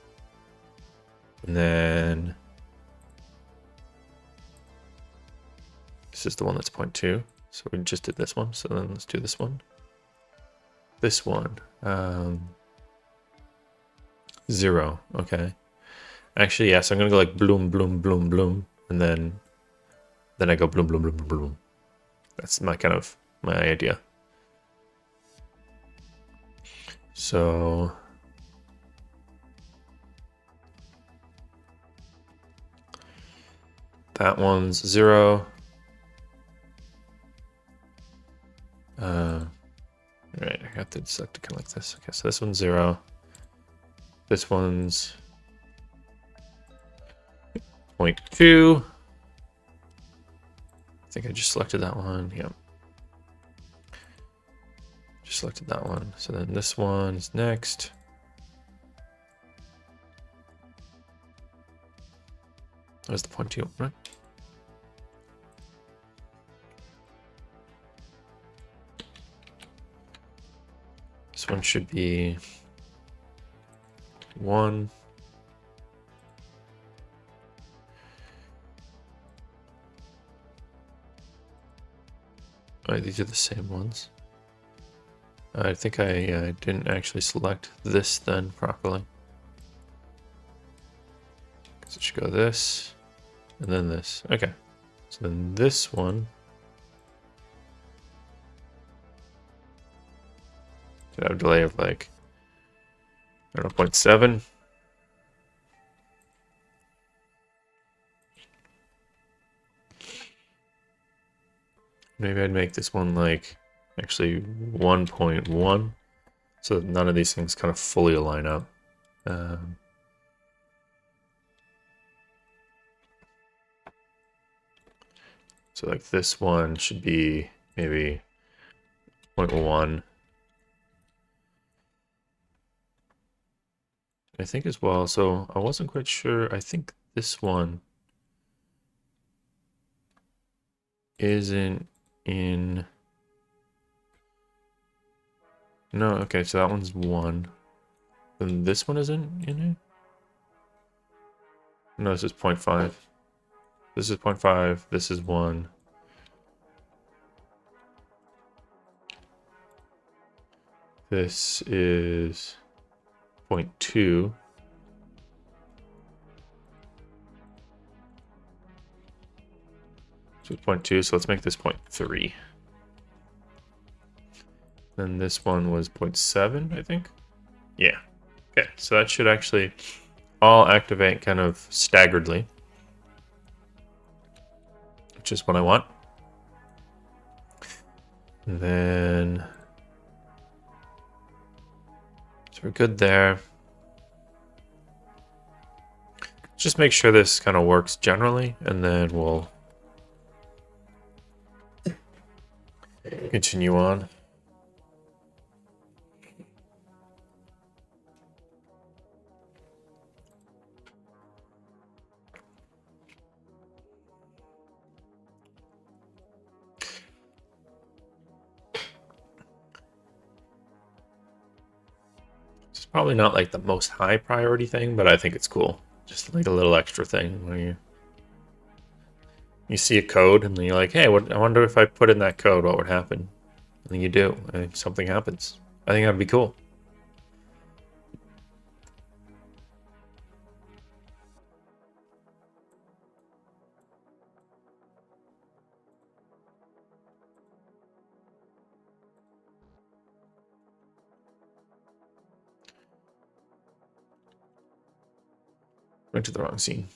And then this is the one that's 0.2. So we just did this one. So then let's do this one. This one. 0. Okay. Actually, yes, I'm gonna go like bloom, bloom, bloom, bloom, and then I go bloom, bloom, bloom, bloom, bloom. That's my idea. So that one's 0. Right, I got to select it kind of like this. Okay, so this one's 0. This one's 0.2. I think I just selected that one. Yep. Just selected that one. So then this one is next. That was the 0.2, right? This one should be 1. Oh, these are the same ones. I think I didn't actually select this then properly. So it should go this, and then this. Okay. So then this one should have a delay of like, I don't know, 0.7. Maybe I'd make this one like actually 1.1, so that none of these things kind of fully align up. So like this one should be maybe 0.1. I think as well, so I wasn't quite sure. I think this one isn't in. No, okay, so that one's 1. Then this one isn't in it? No, this is 0.5. This is 0.5, this is 1. This is 0.2. So 0.2, so let's make this 0.3. Then this one was 0.7, I think. Yeah. Okay, so that should actually all activate kind of staggeredly, which is what I want. And then, so we're good there. Just make sure this kind of works generally, and then we'll continue on. It's probably not like the most high priority thing, but I think it's cool. Just like a little extra thing where you see a code and then you're like, hey, I wonder if I put in that code, what would happen? And then you do, and something happens. I think that'd be cool. Went to the wrong scene.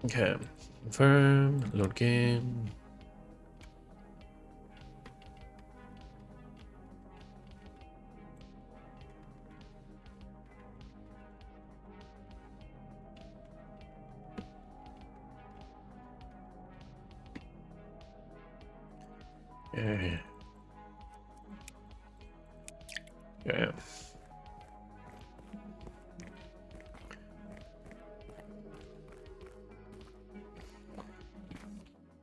Okay. Confirm. Load game. Yeah. Yeah.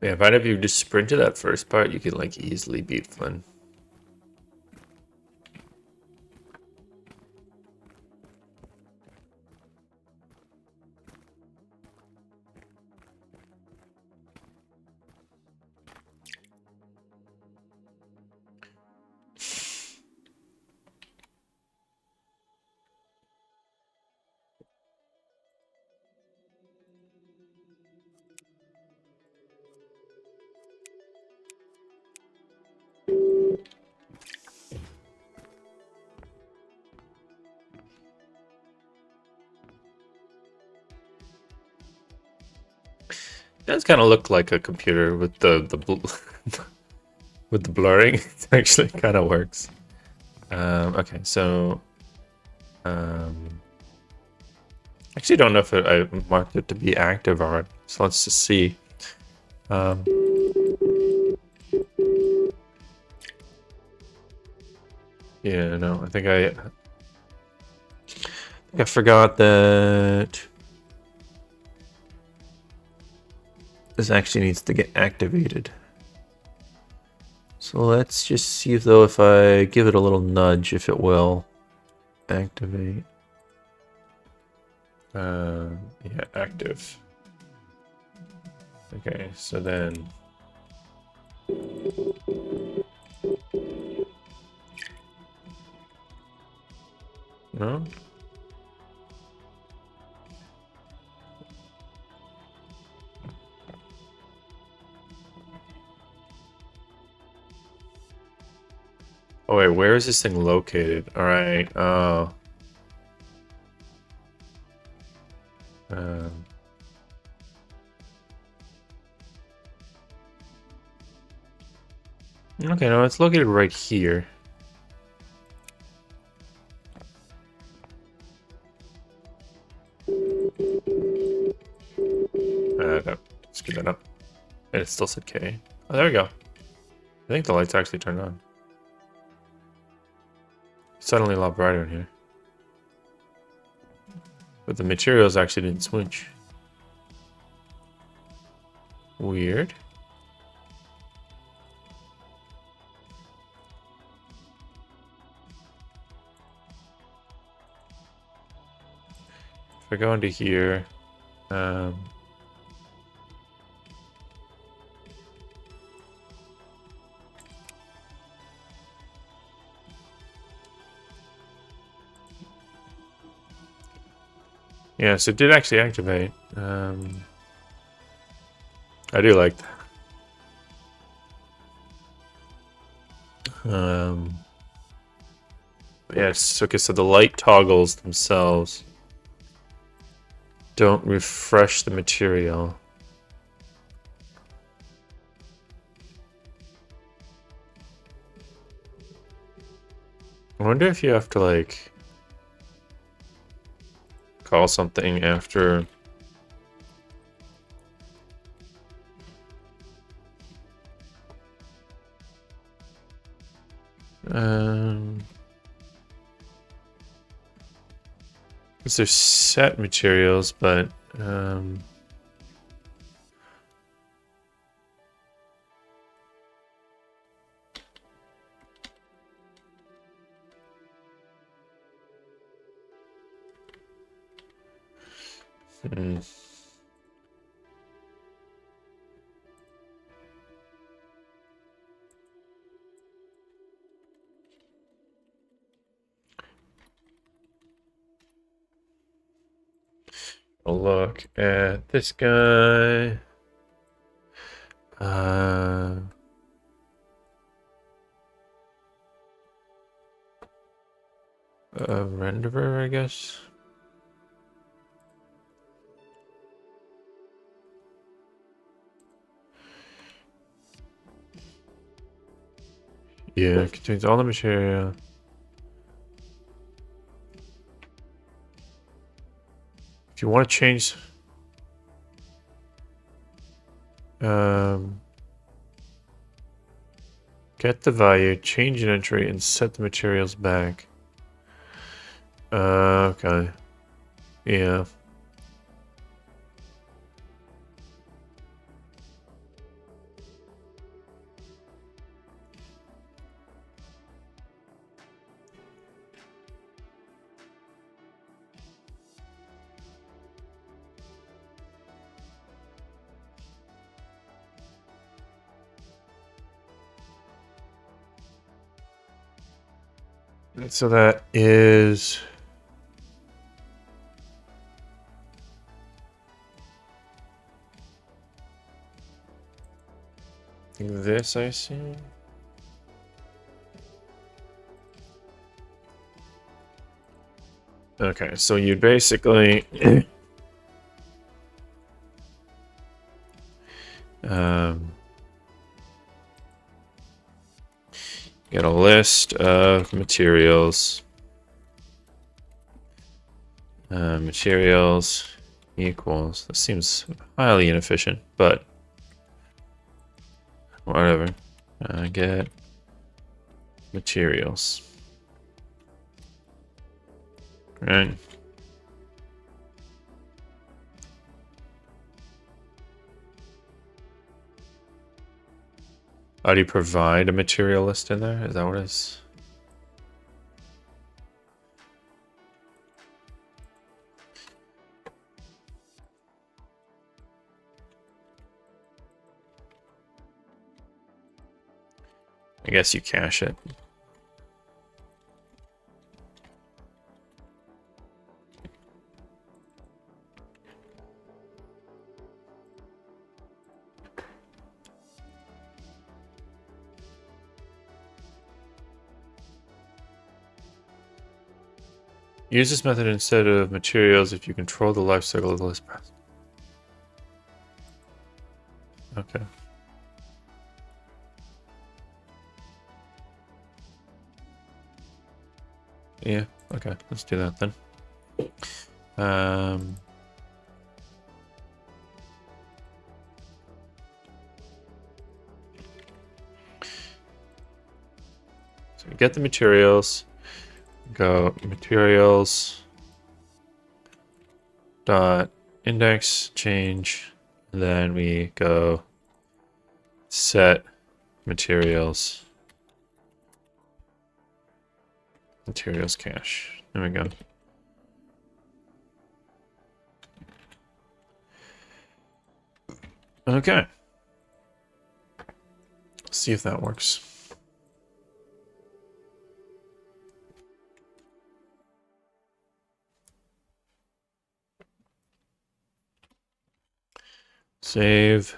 Yeah, if either of you just sprint to that first part, you can like easily beat Flynn. It does kind of look like a computer with with the blurring. It actually kind of works. Okay, so actually don't know if I marked it to be active or not. So let's just see. Yeah, no, I think I forgot that this actually needs to get activated. So let's just see if I give it a little nudge, if it will activate. Yeah, active. Okay, so then. No? Oh wait, where is this thing located? All right. Oh. Um, okay, no, it's located right here. No, screw that up. And it still said K. Oh, there we go. I think the lights actually turned on. Suddenly a lot brighter in here. But the materials actually didn't switch. Weird. If I go into here, yeah, so it did actually activate. I do like that. Yes, okay, so the light toggles themselves don't refresh the material. I wonder if you have to, like, call something after. Because there's set materials, but I'll look at this guy. A renderer, I guess. Yeah, it contains all the material. If you want to change... get the value, change an entry, and set the materials back. Okay. Yeah. So that is... this, I see. Okay, so you basically... get a list of materials. Materials equals... This seems highly inefficient, but... whatever. Get materials. Right. How do you provide a material list in there? Is that what it is? I guess you cache it. Use this method instead of materials if you control the life cycle of the list path. Okay. Yeah, okay, let's do that then. So we get the materials, go materials dot index change, and then we go set materials cache. There we go. Okay. Let's see if that works. Save.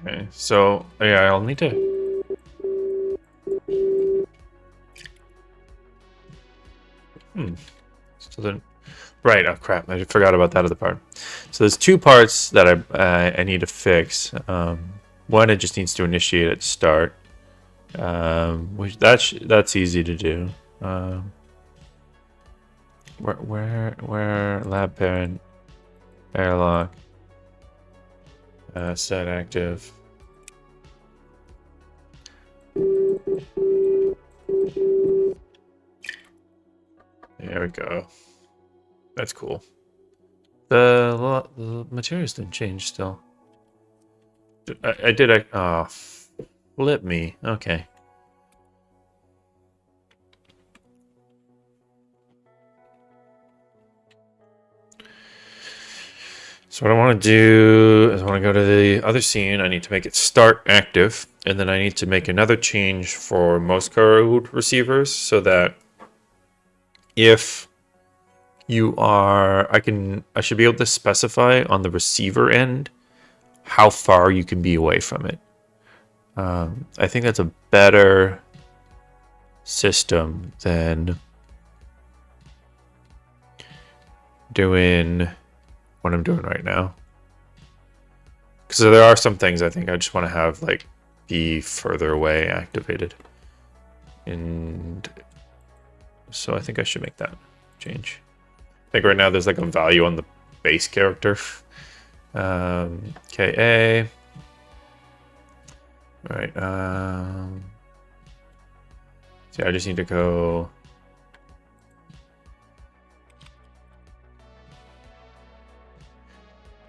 Okay, so yeah, I'll need to Still didn't. Right. Oh crap! I forgot about that other part. So there's two parts that I need to fix. One, it just needs to initiate at start. Which that's easy to do. Where lab parent airlock set active. There we go. That's cool. The materials didn't change still. I did. Oh, flip me. Okay. So what I want to do is I want to go to the other scene. I need to make it start active, and then I need to make another change for most code receivers so that if you are, I should be able to specify on the receiver end how far you can be away from it. I think that's a better system than doing what I'm doing right now. Because there are some things I think I just want to have like be further away activated. And so I think I should make that change. I think right now there's like a value on the base character. KA. All right. So I just need to go.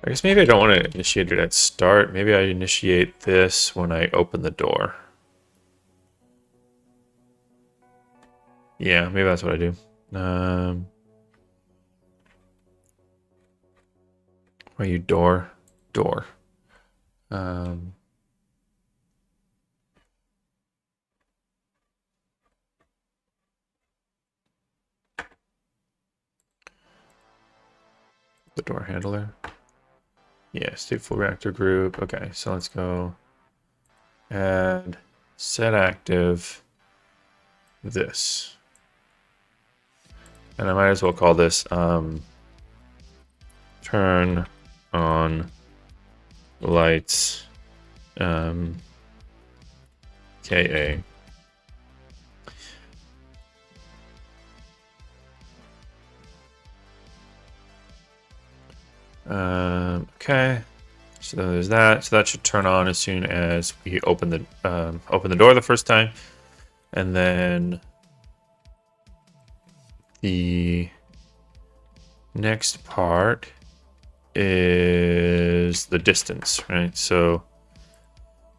I guess maybe I don't want to initiate it at start. Maybe I initiate this when I open the door. Yeah, maybe that's what I do. Are you door? Door. The door handler. Yeah, stateful reactor group. Okay, so let's go add set active this. And I might as well call this turn on lights KA. Okay, so there's that. So that should turn on as soon as we open the door the first time, and then the next part is the distance, right? So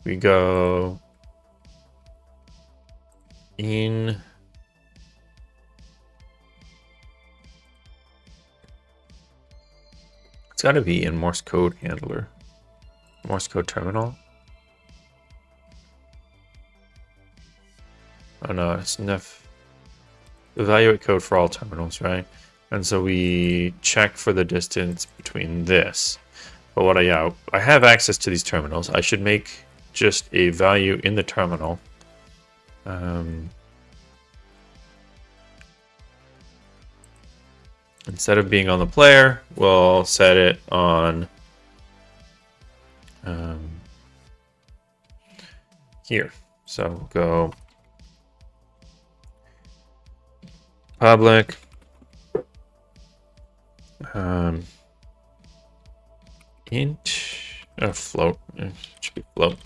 we go in. It's got to be in Morse code handler. Morse code terminal. Oh no, it's nef. Evaluate code for all terminals, right? And so we check for the distance between this. But what I have access to these terminals. I should make just a value in the terminal. Instead of being on the player, we'll set it on here. So we'll go public int float. It should be float.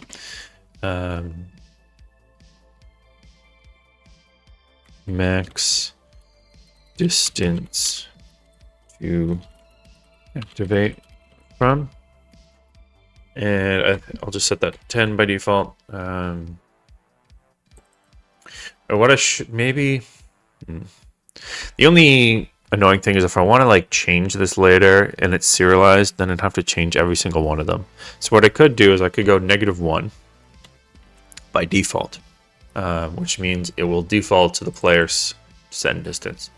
Max distance to activate from, and I'll just set that 10 by default. Or what I should maybe. The only annoying thing is if I want to like change this later and it's serialized, then I'd have to change every single one of them. So what I could do is I could go -1 by default, which means it will default to the player's send distance.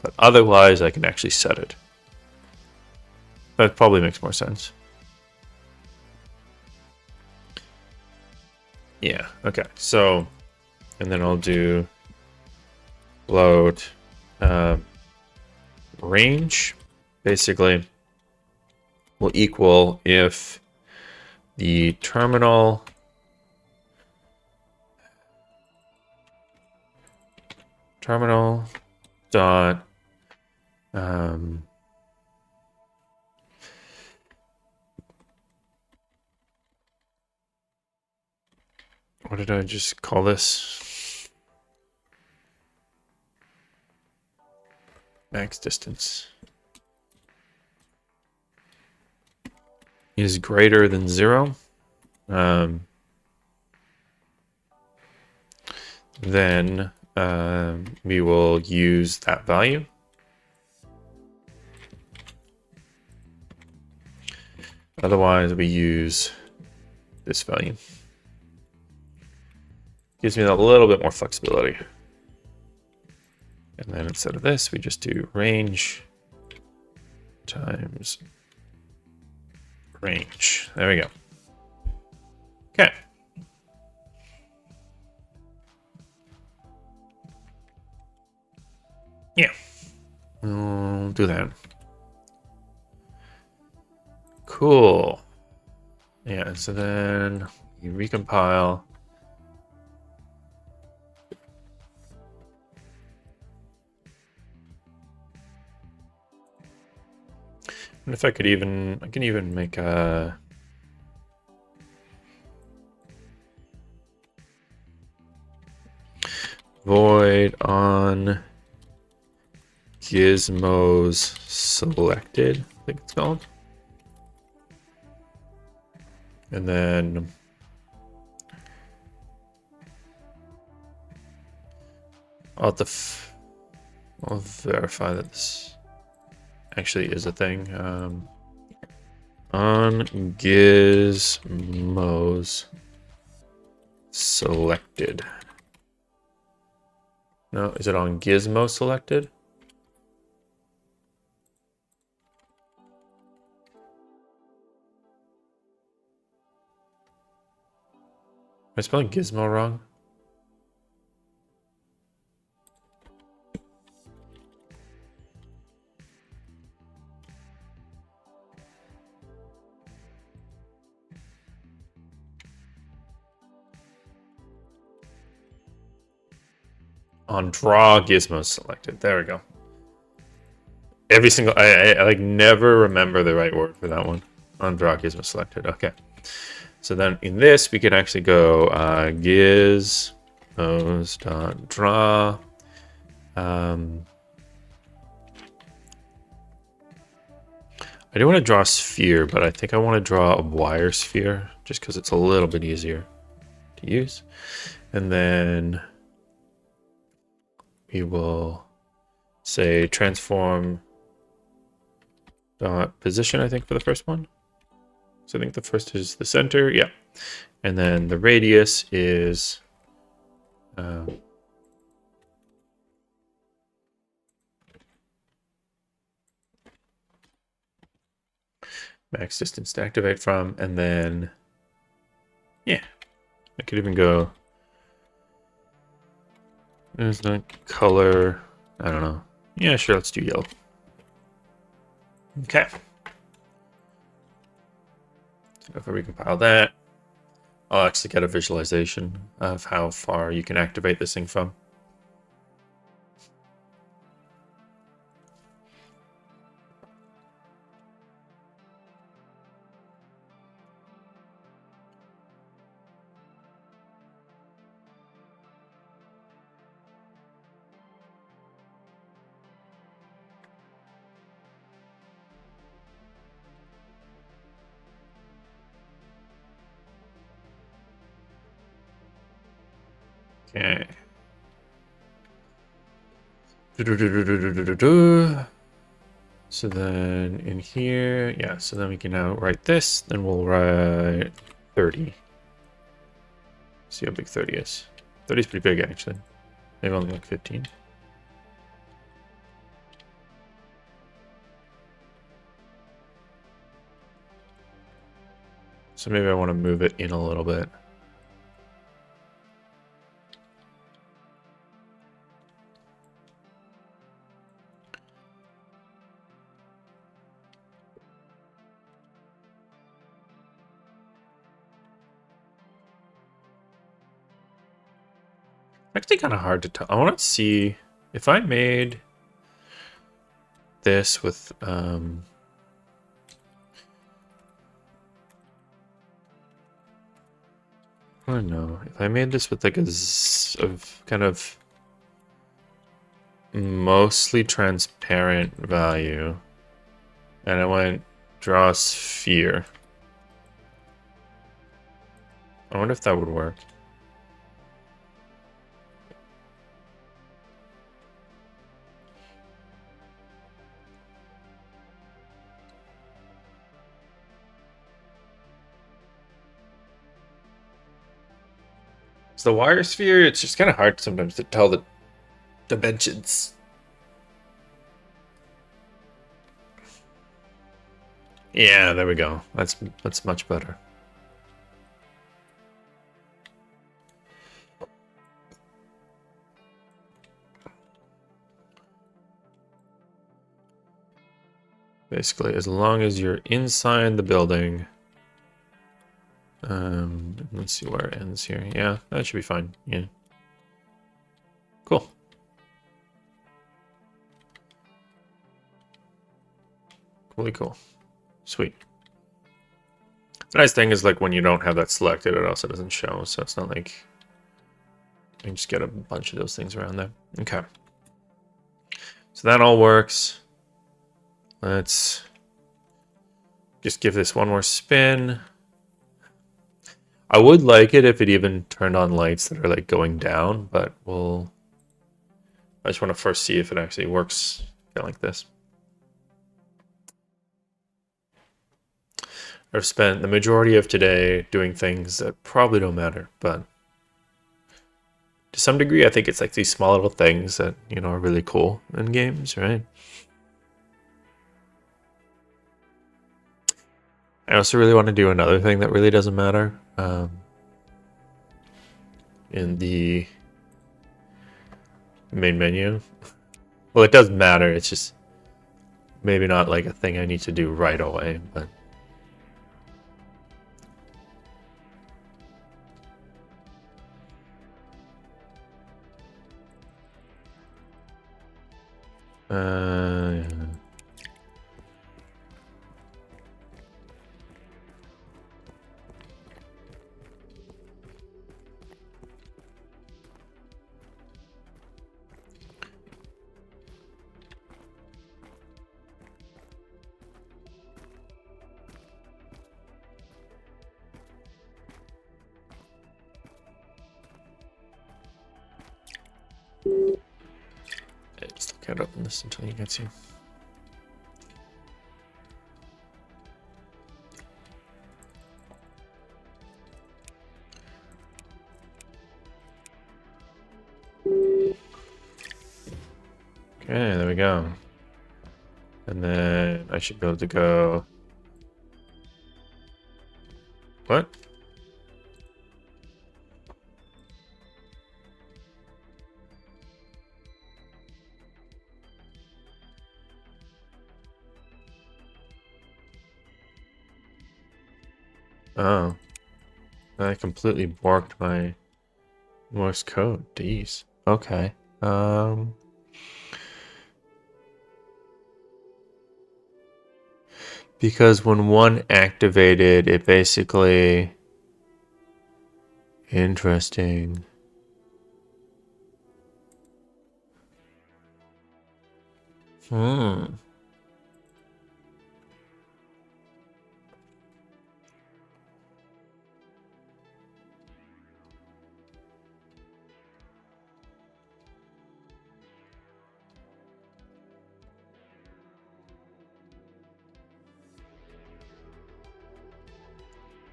But otherwise, I can actually set it. That probably makes more sense. Yeah, okay. So, and then I'll do float range basically will equal if the terminal dot what did I just call this? Max distance is greater than 0. Then we will use that value. Otherwise, we use this value. Gives me a little bit more flexibility. And then instead of this, we just do range times range. There we go. Okay. Yeah. We'll do that. Cool. Yeah, so then you recompile. And if I can even make a void on gizmos selected, I think it's called. And then I'll verify that this actually is a thing. On gizmos selected. No, is it on gizmo selected? Am I spelling gizmo wrong? On draw gizmos selected. There we go. Every single I like never remember the right word for that one. On draw gizmos selected. Okay. So then in this we can actually go gizmos.draw I do want to draw a sphere, but I think I want to draw a wire sphere just because it's a little bit easier to use. And then we will say transform dot position, I think, for the first one. So I think the first is the center, yeah. And then the radius is max distance to activate from, and then yeah, I could even go. There's no color. I don't know. Yeah, sure. Let's do yellow. Okay. So if I recompile that, I'll actually get a visualization of how far you can activate this thing from. Okay. So then in here, yeah, so then we can now write this, then we'll write 30. See how big 30 is. 30 is pretty big, actually. Maybe only like 15. So maybe I want to move it in a little bit. Actually kind of hard to tell. I want to see if I made this with I don't know. If I made this with like of kind of mostly transparent value, and I went draw a sphere. I wonder if that would work. So the wire sphere, it's just kind of hard sometimes to tell the dimensions. Yeah, there we go. That's much better. Basically, as long as you're inside the building. Let's see where it ends here. Yeah, that should be fine. Yeah. Cool. Really cool. Sweet. The nice thing is, like, when you don't have that selected, it also doesn't show, so it's not like you can just get a bunch of those things around there. Okay. So that all works. Let's just give this one more spin. I would like it if it even turned on lights that are like going down, but I just want to first see if it actually works like this. I've spent the majority of today doing things that probably don't matter, but to some degree, I think it's like these small little things that, you know, are really cool in games, right? I also really want to do another thing that really doesn't matter in the main menu. Well, it does matter. It's just maybe not like a thing I need to do right away, but yeah. Just can't open this until he gets here. Okay, there we go. And then I should be able to go... What? Oh. I completely borked my Morse code. Jeez. Okay. Because when one activated, it basically... Interesting. Hmm.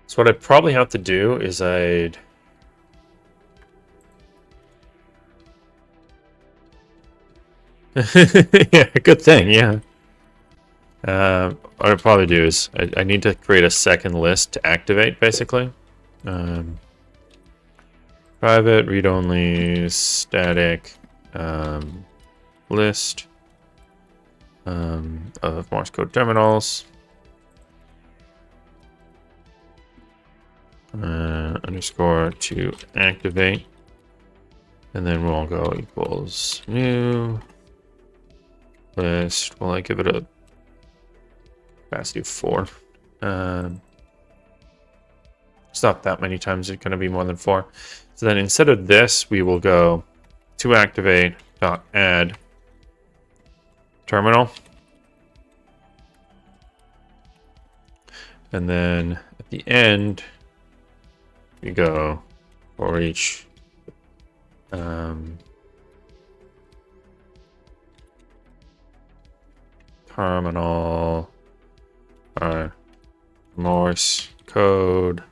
So what I'd probably have to do is I'd... Yeah, good thing, yeah. What I'd probably do is I need to create a second list to activate, basically. Private, read-only, static, list of Morse code terminals. Underscore to activate. And then we'll go equals new list. Well, I give it a capacity of 4. It's not that many times. It's going to be more than 4. So then instead of this, we will go to activate dot add terminal. And then at the end, we go for each terminal morse code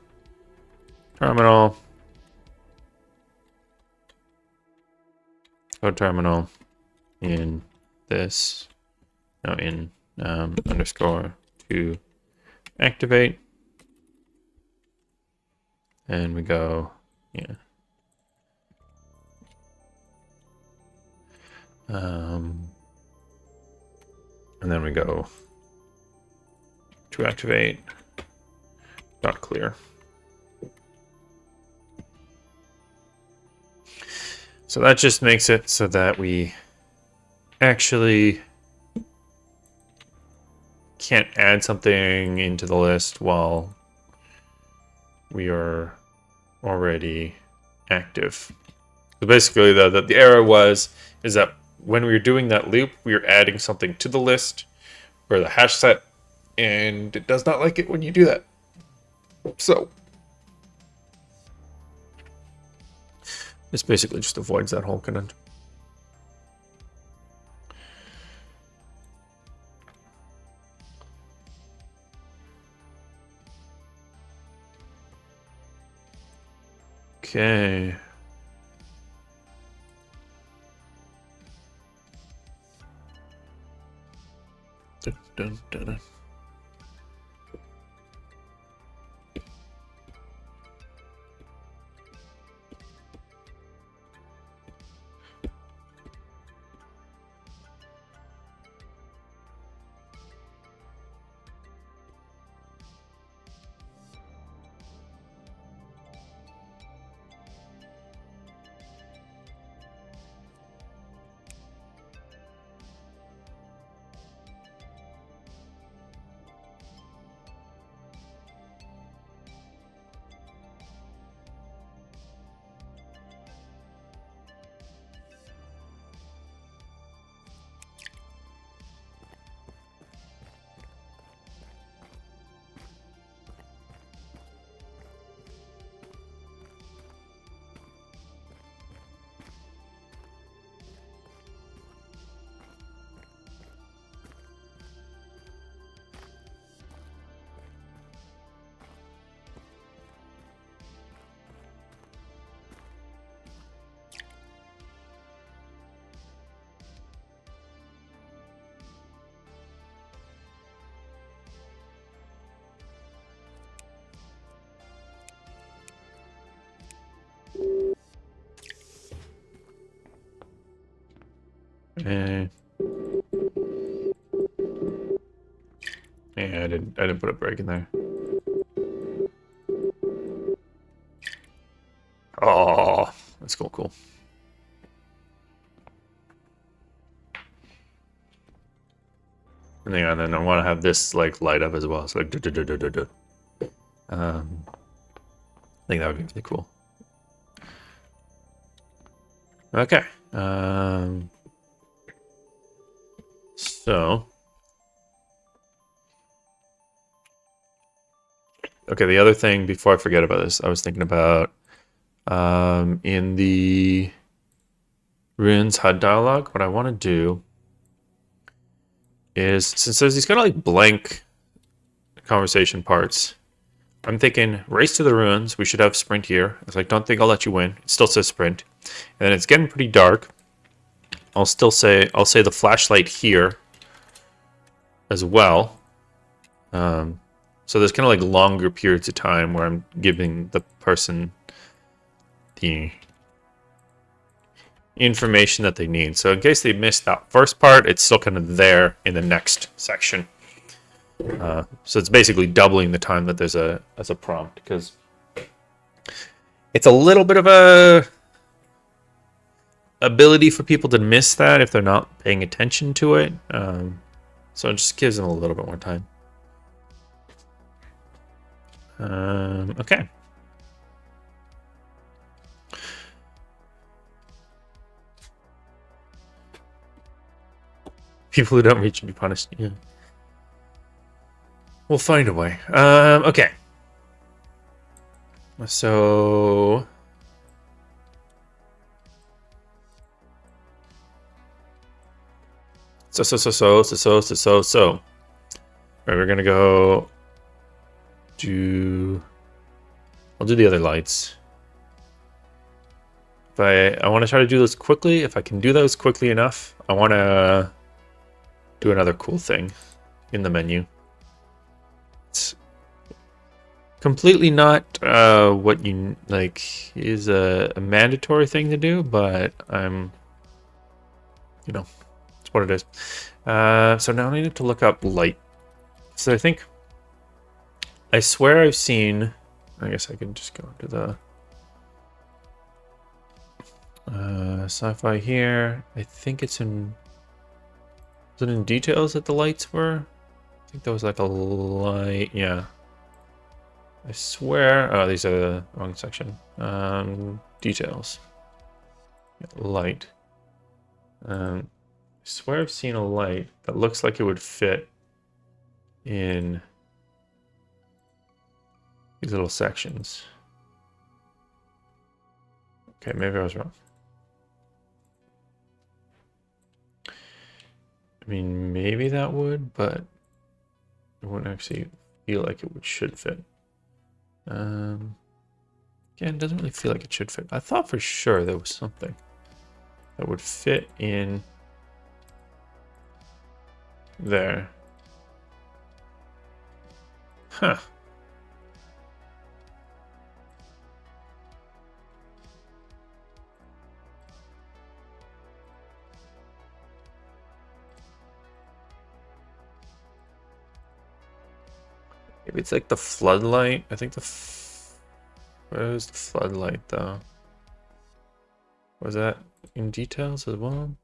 terminal code terminal in this in underscore to activate, and we go and then we go to activate dot clear. So that just makes it so that we actually can't add something into the list while we are already active. So basically the error is that when we were doing that loop, we were adding something to the list or the hash set, and it does not like it when you do that. So this basically just avoids that whole conundrum. Okay. Dun, dun, dun. Okay. Yeah, I didn't put a break in there. Oh, that's cool. And then I want to have this like light up as well. So like, I think that would be really cool. Okay. So. Okay, the other thing before I forget about this, I was thinking about in the runes HUD dialog, what I want to do is, since there's these kind of like blank conversation parts, I'm thinking race to the ruins. We should have sprint here. It's like, don't think I'll let you win. It still says sprint, and then it's getting pretty dark. I'll say the flashlight here as well. So there's kind of like longer periods of time where I'm giving the person the information that they need. So in case they missed that first part, it's still kind of there in the next section. So it's basically doubling the time that there's as a prompt, because it's a little bit of a ability for people to miss that if they're not paying attention to it. So it just gives them a little bit more time. Okay. People who don't reach should be punished. Yeah. We'll find a way. Okay. So... So. Right, we're gonna go do... I'll do the other lights. But I want to try to do this quickly. If I can do those quickly enough, I want to do another cool thing in the menu. It's completely not what you like is a mandatory thing to do, but I'm, you know, it's what it is. So now I need to look up light. So I swear I've seen. I guess I can just go to the sci-fi here. I think it's in. Was it in details that the lights were? I think there was like a light. Yeah. I swear. Oh, these are the wrong section. Details. Yeah, light. I swear I've seen a light that looks like it would fit in these little sections. Okay, maybe I was wrong. I mean, maybe that would, but it wouldn't actually feel like it should fit. Again, it doesn't really feel like it should fit. I thought for sure there was something that would fit in there. Huh. Maybe it's like the floodlight. I think where's the floodlight though? Was that in details as well?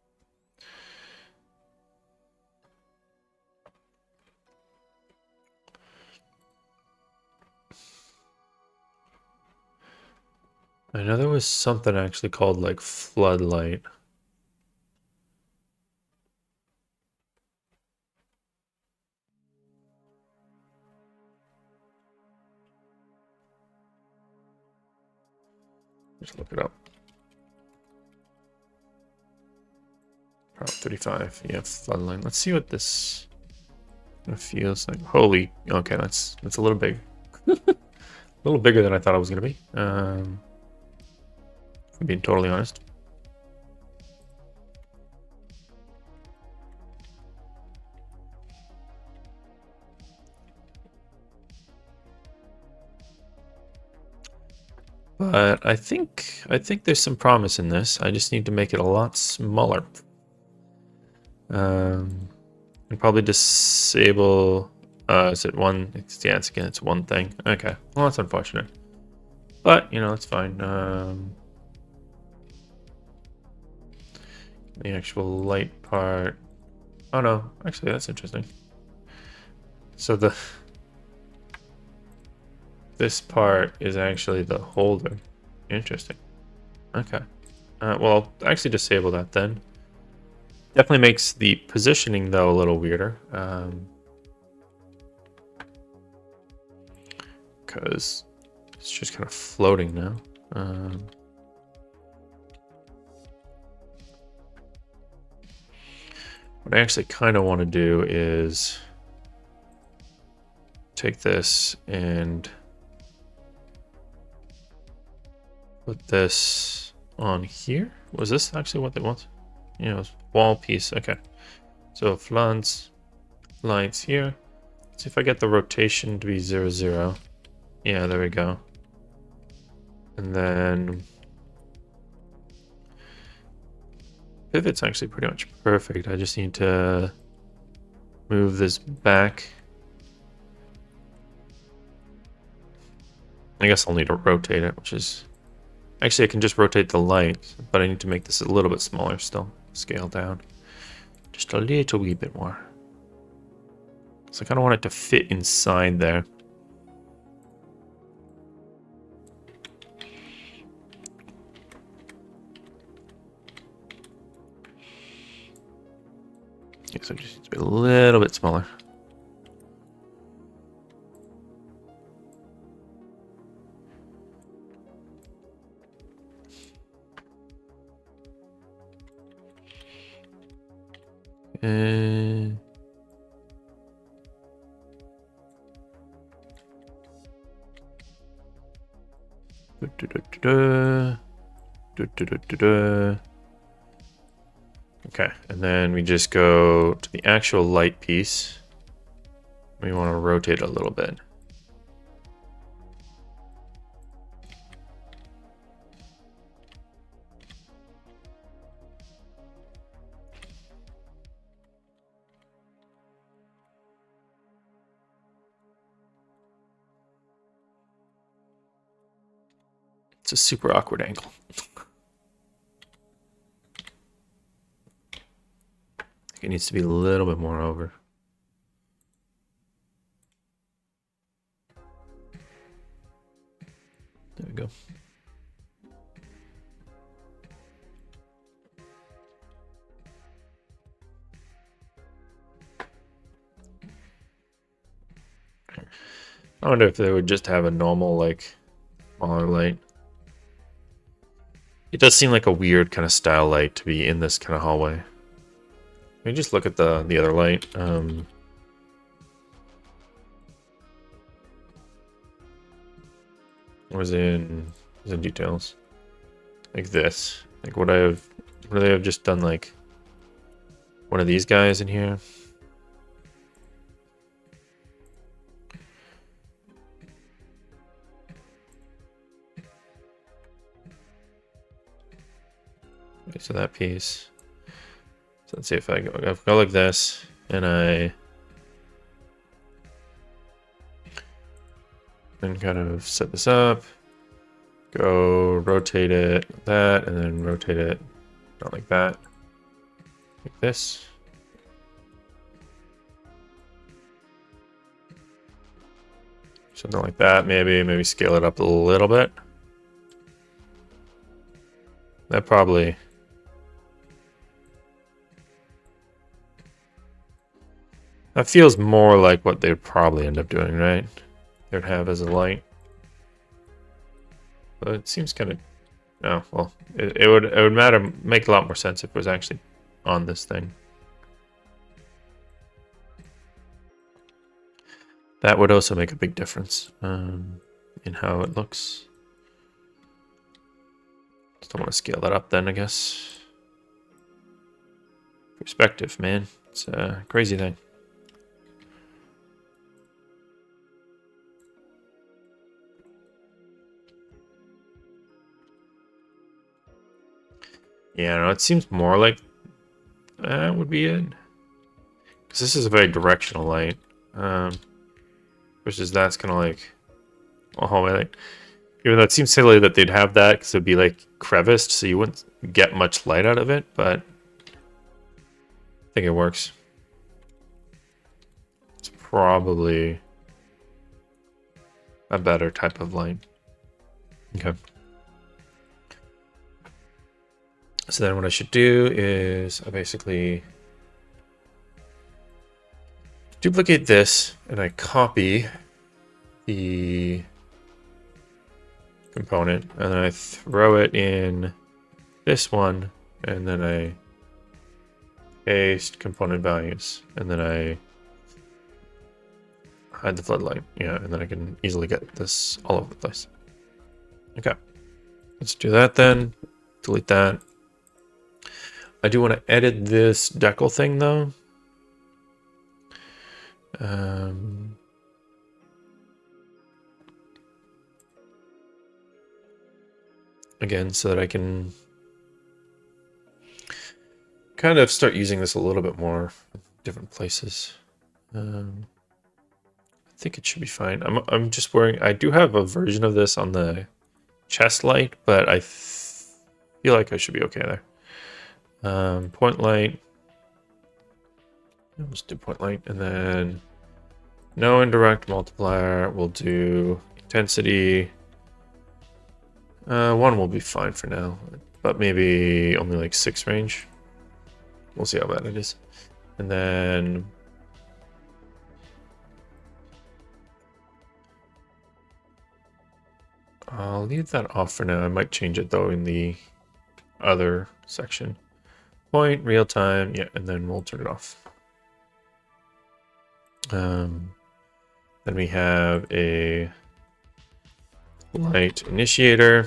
I know there was something actually called like floodlight. Just look it up. Prop 35. Yeah, floodlight. Let's see what this feels like. Holy. Okay, that's a little big. A little bigger than I thought it was gonna be. If I'm being totally honest. But I think there's some promise in this. I just need to make it a lot smaller. And probably disable. Is it one? Yeah, it's one thing. Okay, well that's unfortunate. But you know it's fine. The actual light part. Oh no, actually that's interesting. So this part is actually the holder. Interesting. Okay. Well, I'll actually disable that then. Definitely makes the positioning though a little weirder. Because it's just kind of floating now. What I actually kind of want to do is take this and put this on here. Was this actually what they want? Yeah, it was wall piece. Okay. So fronts, lights here. Let's see if I get the rotation to be 0, 0. Yeah, there we go. And then pivot's actually pretty much perfect. I just need to move this back. I guess I'll need to rotate it, which is Actually, I can just rotate the light, but I need to make this a little bit smaller still. Scale down. Just a little wee bit more. So I kind of want it to fit inside there. Yeah, so it just needs to be a little bit smaller. And okay, and then we just go to the actual light piece. We want to rotate it a little bit. It's a super awkward angle. It needs to be a little bit more over. There we go. I wonder if they would just have a normal, like, smaller light. It does seem like a weird kind of style light to be in this kind of hallway. Let me just look at the other light. Was in details like this. Like would they have just done like one of these guys in here? Okay, so that piece. So let's see if I go like this and I then kind of set this up, go rotate it like that, and then rotate it not like that, like this. Something like that, maybe scale it up a little bit. That probably... That feels more like what they'd probably end up doing, right? They'd have as a light. But it seems kind of... Oh, well, it would make a lot more sense if it was actually on this thing. That would also make a big difference in how it looks. Just don't want to scale that up then, I guess. Perspective, man. It's a crazy thing. Yeah, no, it seems more like that would be it. Because this is a very directional light. Versus that's kind of like a hallway light. Even though it seems silly that they'd have that because it'd be like creviced, so you wouldn't get much light out of it, but I think it works. It's probably a better type of light. Okay. So then what I should do is I basically duplicate this and I copy the component and then I throw it in this one and then I paste component values and then I hide the floodlight. Yeah, and then I can easily get this all over the place. Okay, let's do that then. Delete that. I do want to edit this decal thing though. Again, so that I can kind of start using this a little bit more in different places. I think it should be fine. I'm just worrying. I do have a version of this on the chest light, but I feel like I should be okay there. Point light. Let's do point light, and then no indirect multiplier. We'll do intensity. 1 will be fine for now, but maybe only like 6 range. We'll see how bad it is. And then I'll leave that off for now. I might change it though in the other section. Point, real time, yeah, and then we'll turn it off. Then we have a light initiator.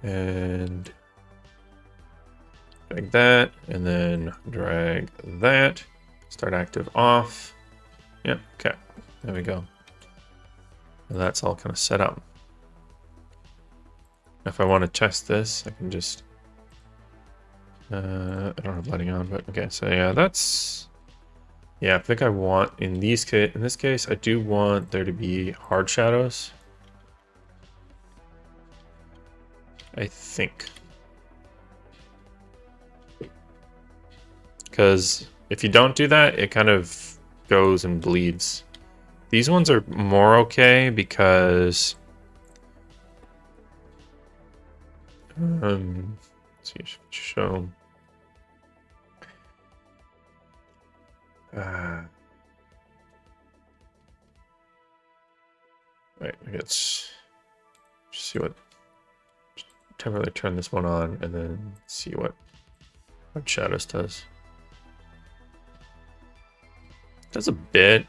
And drag that, and then drag that. Start active off. Yep, okay, there we go. And that's all kind of set up. If I want to test this, I can just... I don't have lighting on, but okay, so yeah, that's... Yeah, I think I want, in this case, I do want there to be hard shadows. I think. Because if you don't do that, it kind of goes and bleeds. These ones are more okay because... let's see, show... Wait, I guess... Just see what... Temporarily turn this one on and then see what shadows does. Does a bit.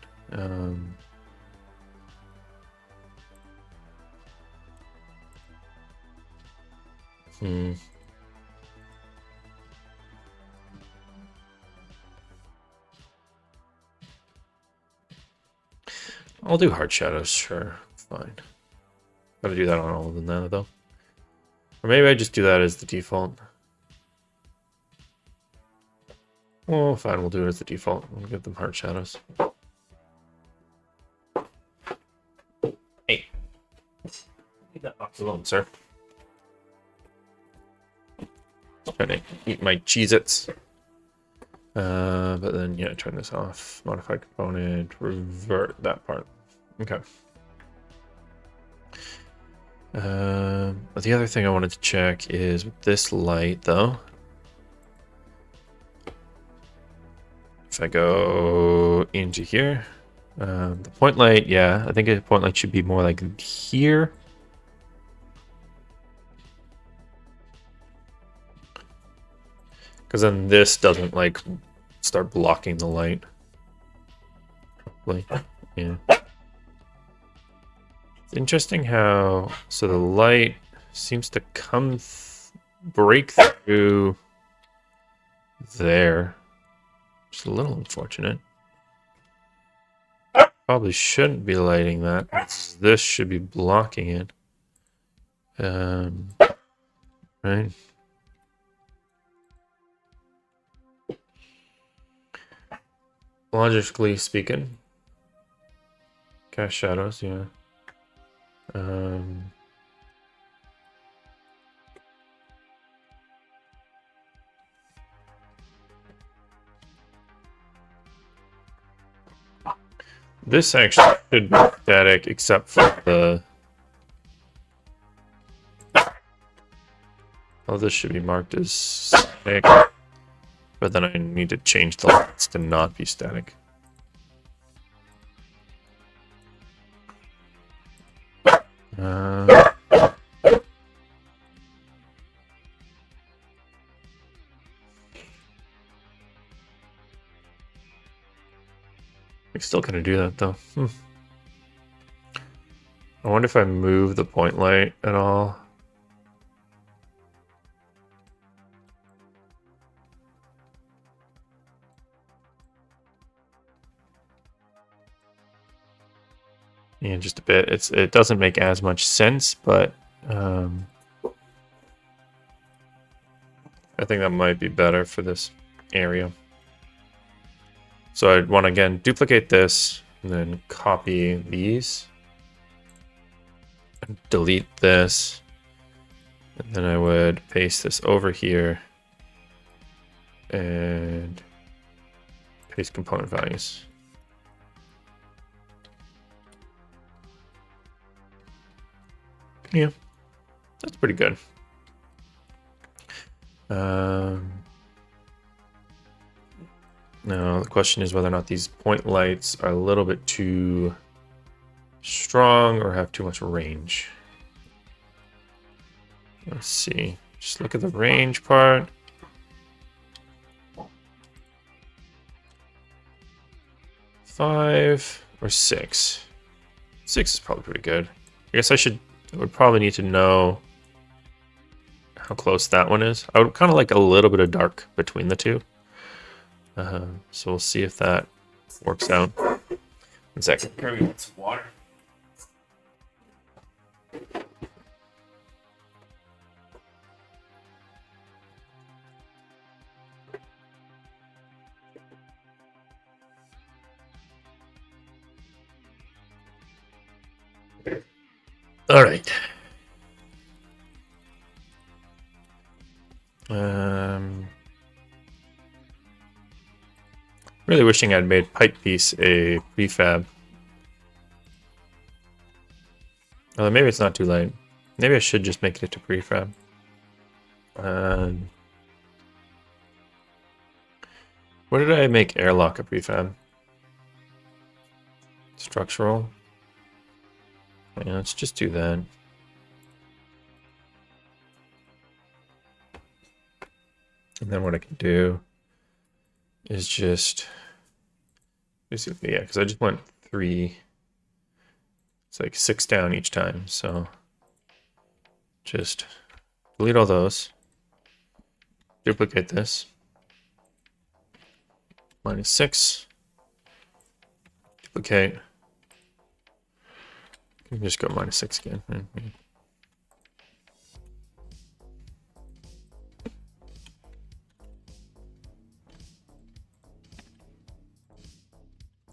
I'll do hard shadows, sure, fine. Gotta do that on all of them now, though. Or maybe I just do that as the default. Well, fine, we'll do it as the default. We'll give them hard shadows. Hey. Leave that box alone, sir. Trying to eat my Cheez-Its. But then, yeah, turn this off. Modify component, revert that part. Okay. The other thing I wanted to check is with this light, though. If I go into here, the point light, yeah, I think a point light should be more like here. Because then this doesn't like start blocking the light. Yeah. It's interesting how so the light seems to come break through there. Just a little unfortunate. Probably shouldn't be lighting that. This should be blocking it. Right. Logically speaking, cast shadows, yeah. This actually should be static, except for the... Oh, this should be marked as static. But then I need to change the lights to not be static. I still gonna do that though. I wonder if I move the point light at all. Yeah, just a bit. It doesn't make as much sense, but I think that might be better for this area. So I'd want to again duplicate this, and then copy these, and delete this, and then I would paste this over here and paste component values. Yeah, that's pretty good. Now the question is whether or not these point lights are a little bit too strong or have too much range. Let's see. Just look at the range part. Five or six. 6 is probably pretty good. I guess I would probably need to know how close that one is. I would kind of like a little bit of dark between the two. So we'll see if that works out. 1 second. Kirby wants some water. All right. Really wishing I'd made pipe piece a prefab. Although maybe it's not too late. Maybe I should just make it to prefab. Where did I make airlock a prefab? Structural. Yeah, let's just do that. And then what I can do is just basically, yeah, because I just went 3. It's like 6 down each time. So just delete all those. Duplicate this. -6. Duplicate. You can just go -6 again.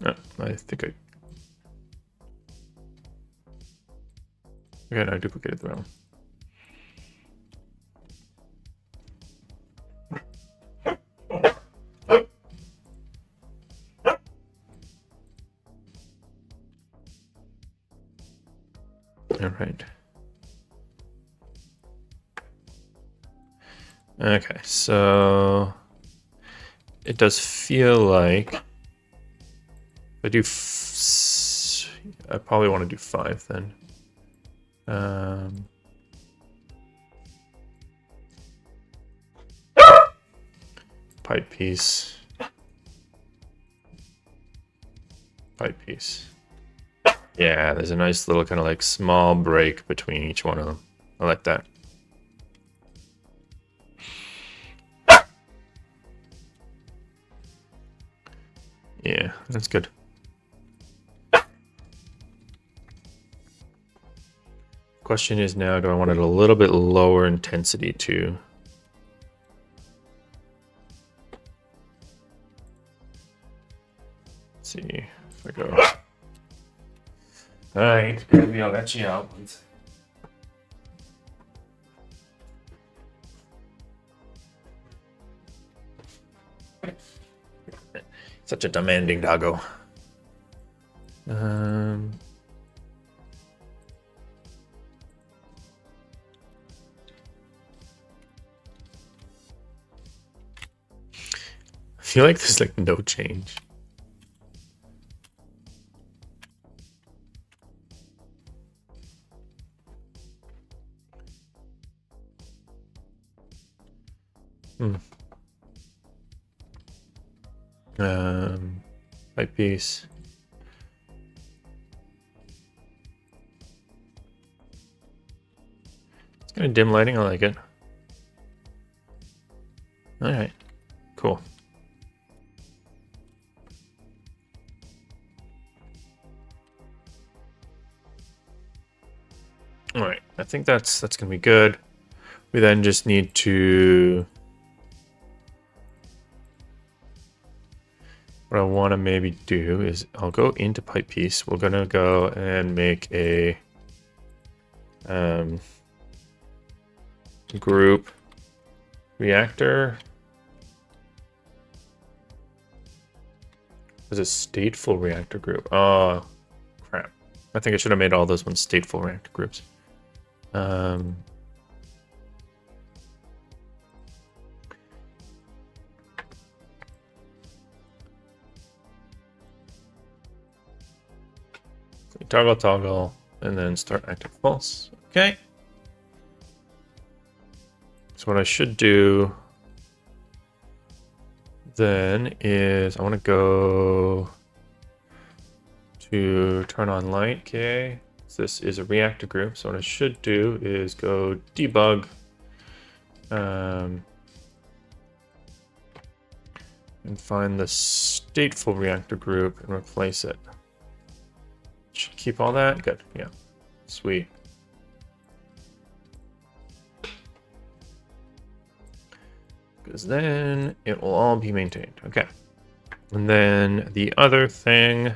Oh, I think I... Okay, no, I duplicated the wrong. All right. Okay, so it does feel like I do. I probably want to do 5 then. Pipe piece. Pipe piece. Yeah, there's a nice little kind of like small break between each one of them. I like that. Yeah, that's good. Question is now, do I want it a little bit lower intensity too? Let's see if I go. All right, maybe I'll let you out. Such a demanding doggo. I feel like there's like no change. Pipe piece. It's kind of dim lighting. I like it. All right, cool. All right, I think that's gonna be good. We then just need to. what I want to maybe do is I'll go into pipe piece. We're gonna go and make a group reactor. There's a stateful reactor group. Oh, crap. I think I should have made all those ones stateful reactor groups. Toggle, toggle, and then start active false. Okay. So what I should do then is I want to go to turn on light. Okay. So this is a reactor group. So what I should do is go debug. And find the stateful reactor group and replace it. Should keep all that. Good. Yeah. Sweet. Because then it will all be maintained. Okay. And then the other thing.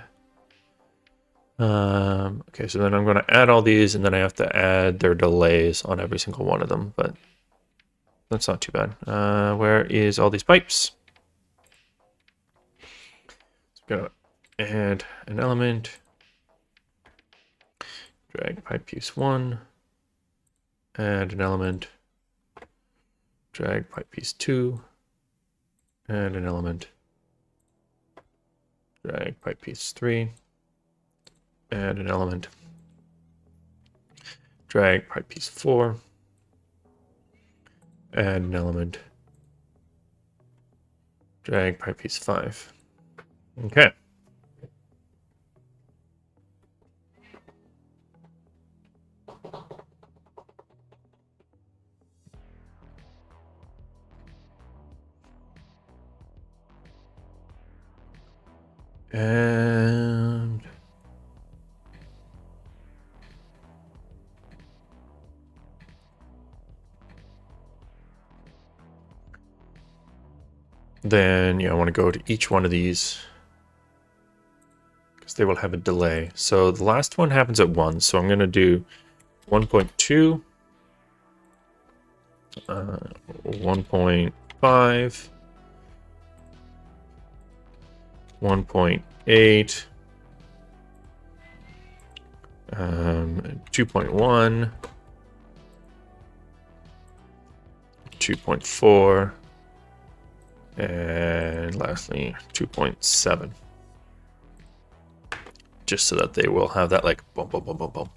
Okay, so then I'm going to add all these, and then I have to add their delays on every single one of them, but that's not too bad. Where is all these pipes? So I'm going to add an element. Drag pipe piece 1, add an element, drag pipe piece 2, add an element, drag pipe piece 3, add an element, drag pipe piece 4, add an element, drag pipe piece 5. Okay. And then, yeah, I want to go to each one of these because they will have a delay. So the last one happens at 1. So I'm going to do 1.2, 1.5, 1.8, 2.1, 2.4, and lastly 2.7. Just so that they will have that like boom, boom, boom, boom, boom.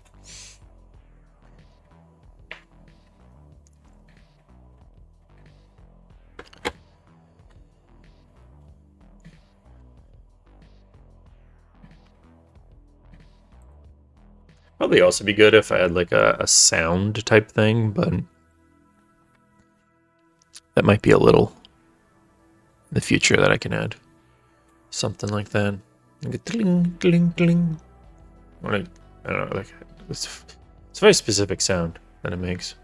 Probably also be good if I had like a sound type thing, but that might be a little in the future that I can add. Something like that. Like a tling, tling, tling. I don't know, like it's a very specific sound that it makes.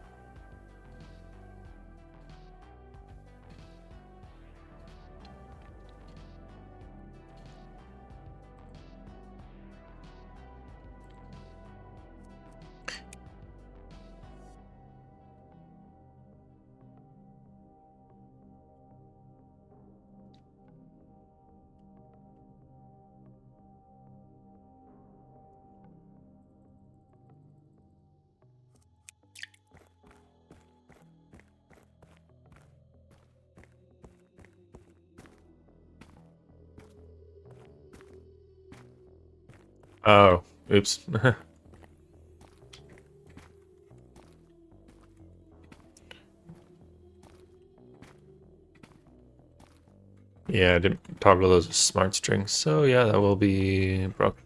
Oh, oops. Yeah, I didn't toggle those smart strings, so yeah, that will be broken.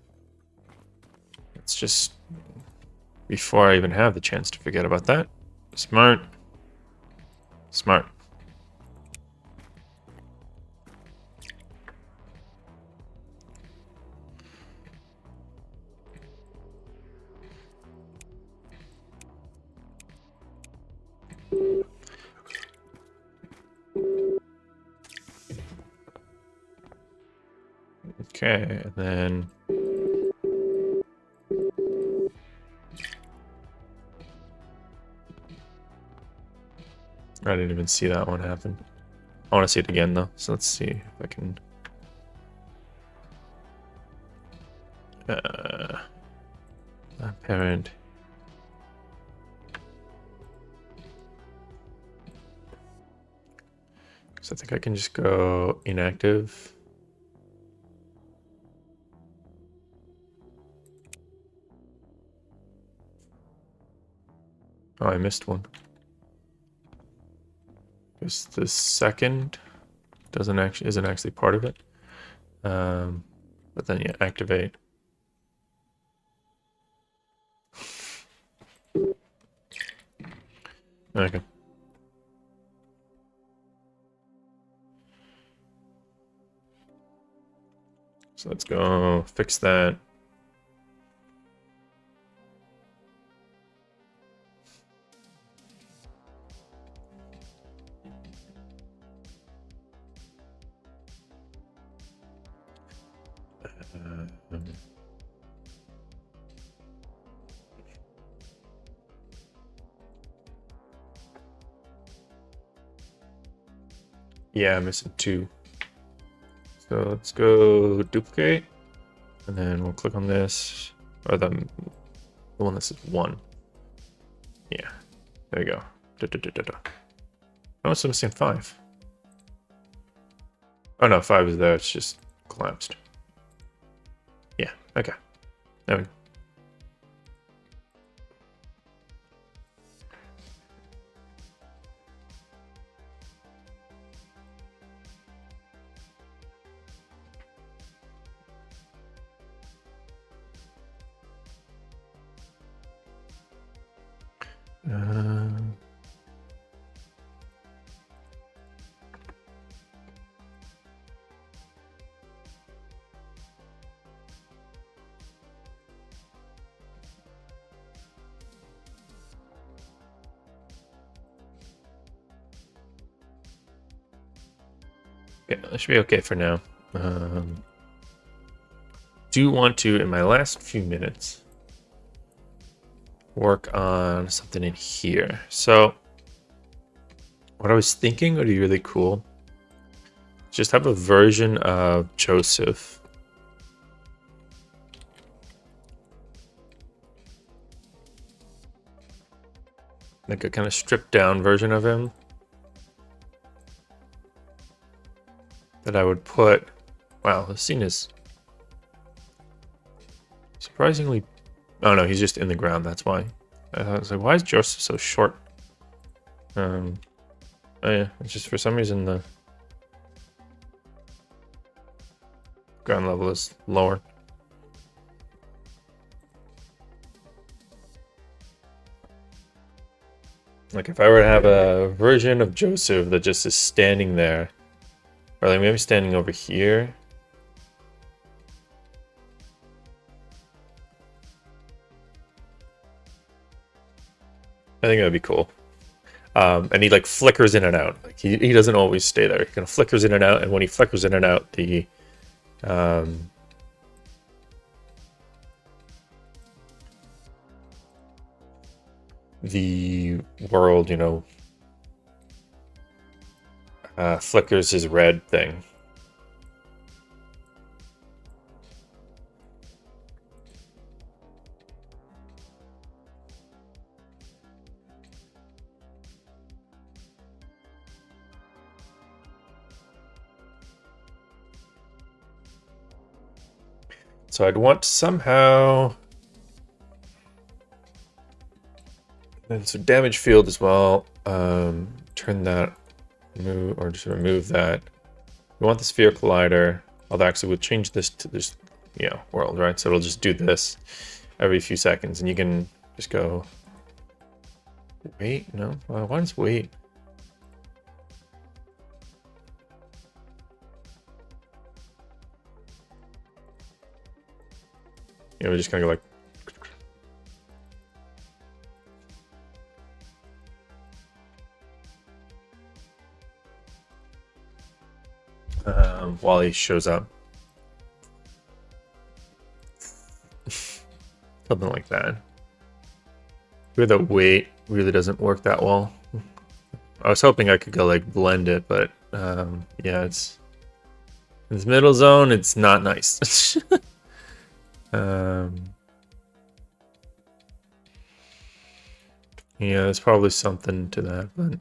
It's just before I even have the chance to forget about that. Smart. Smart. Okay, and then I didn't even see that one happen. I want to see it again though, so let's see if I can. Parent. So I think I can just go inactive. Oh, I missed one. Because the second isn't actually part of it. But then yeah, activate. Okay. So let's go fix that. Yeah, I'm missing 2. So let's go duplicate, and then we'll click on this, or the one that says 1. Yeah, there we go. Oh, so I'm missing 5. Oh no, 5 is there. It's just collapsed. Yeah. Okay. There we go. Yeah, that should be okay for now. Do want to, in my last few minutes, work on something in here. So what I was thinking would be really cool, just have a version of Joseph like a kind of stripped down version of him that I would put. Wow, the scene is surprisingly. Oh no, he's just in the ground. That's why. I was like, why is Joseph so short? Oh yeah, it's just for some reason the ground level is lower. Like if I were to have a version of Joseph that just is standing there, or like maybe standing over here. I think that'd be cool. And he like flickers in and out. Like he doesn't always stay there. He kind of flickers in and out, and when he flickers in and out, the world, you know, flickers his red thing. So I'd want somehow. And so damage field as well. Turn that, move, or just remove that. We want the sphere collider. Although actually we'll change this to this, world, right? So it'll just do this every few seconds, and you can just go. Wait, no. Why does wait? We're just gonna go like. While he shows up. Something like that. Where the weight really doesn't work that well. I was hoping I could go like blend it, but yeah, it's in this middle zone. It's not nice. Yeah, there's probably something to that, but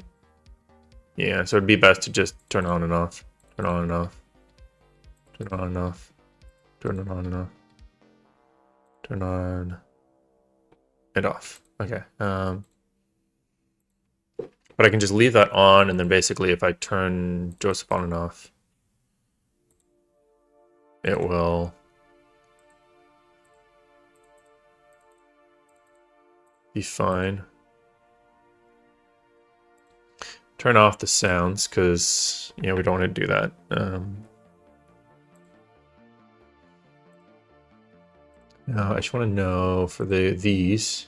yeah, so it'd be best to just turn on and off, turn on and off, turn on and off, turn it on and off, turn on and off. Okay. But I can just leave that on, and then basically if I turn Joseph on and off, it will be fine. Turn off the sounds, because, yeah, we don't want to do that. Now, I just want to know for these.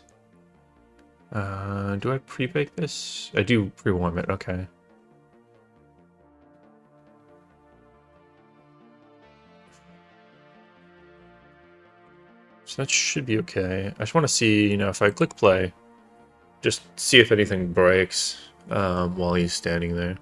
Do I pre-bake this? I do pre-warm it, okay. So that should be okay. I just want to see, you know, if I click play, just see if anything breaks while he's standing there.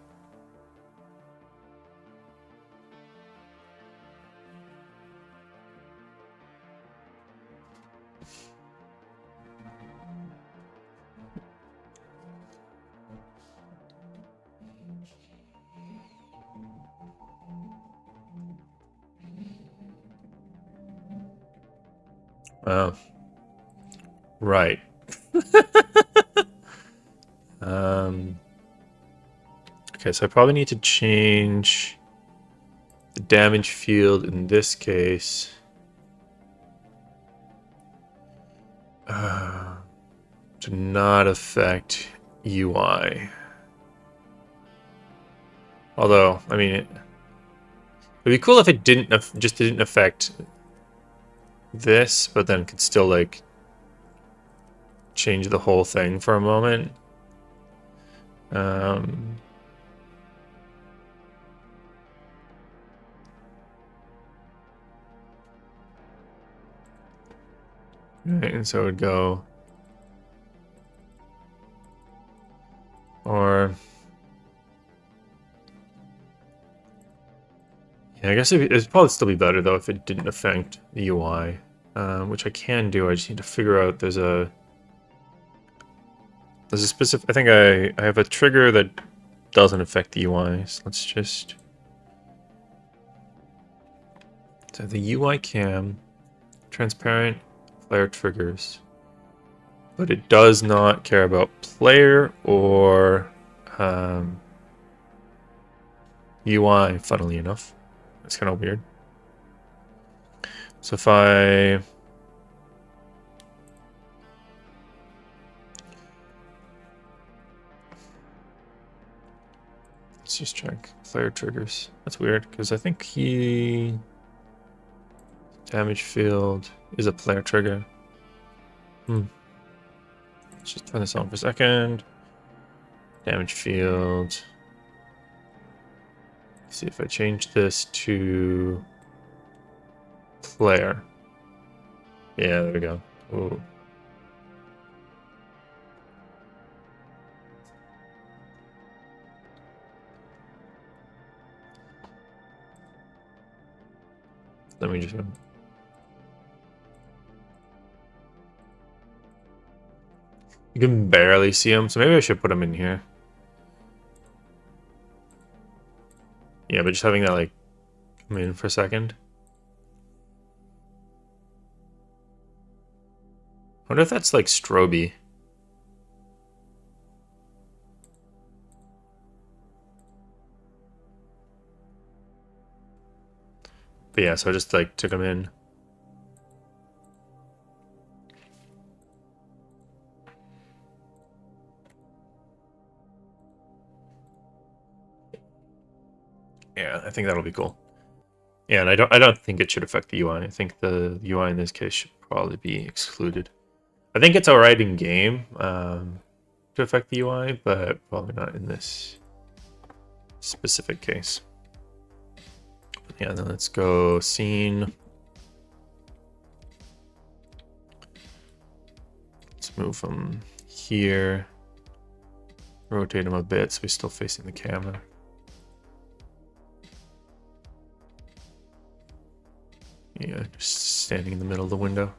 Oh. Right. Okay, so I probably need to change the damage field in this case. To not affect UI. Although, I mean, it'd be cool if it just didn't affect this, but then could still like change the whole thing for a moment. Right, and so it would go, or yeah, I guess it'd probably still be better though if it didn't affect the UI, which I can do. I just need to figure out there's a specific. I think I have a trigger that doesn't affect the UI. So let's just so the UI cam transparent player triggers, but it does not care about player or UI. Funnily enough, that's kind of weird. So if I let's just check player triggers. That's weird because I think he damage field is a player trigger. Let's just turn this on for a second. Damage field. Let's see if I change this to player. Yeah, there we go. Ooh. Let me just. You can barely see him, so maybe I should put him in here. Yeah, but just having that like come in for a second. I wonder if that's like stroby. But yeah, so I just like took him in. Yeah, I think that'll be cool. Yeah, and I don't think it should affect the UI. I think the UI in this case should probably be excluded. I think it's alright in game to affect the UI, but probably not in this specific case. Yeah, then let's go scene. Let's move him here. Rotate him a bit so he's still facing the camera. Yeah, just standing in the middle of the window.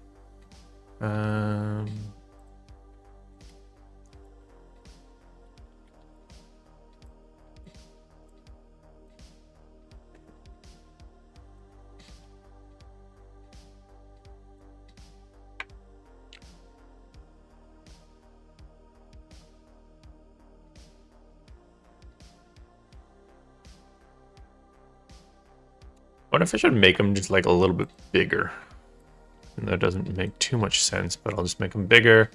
What if I should make them just like a little bit bigger? And that doesn't make too much sense, but I'll just make them bigger.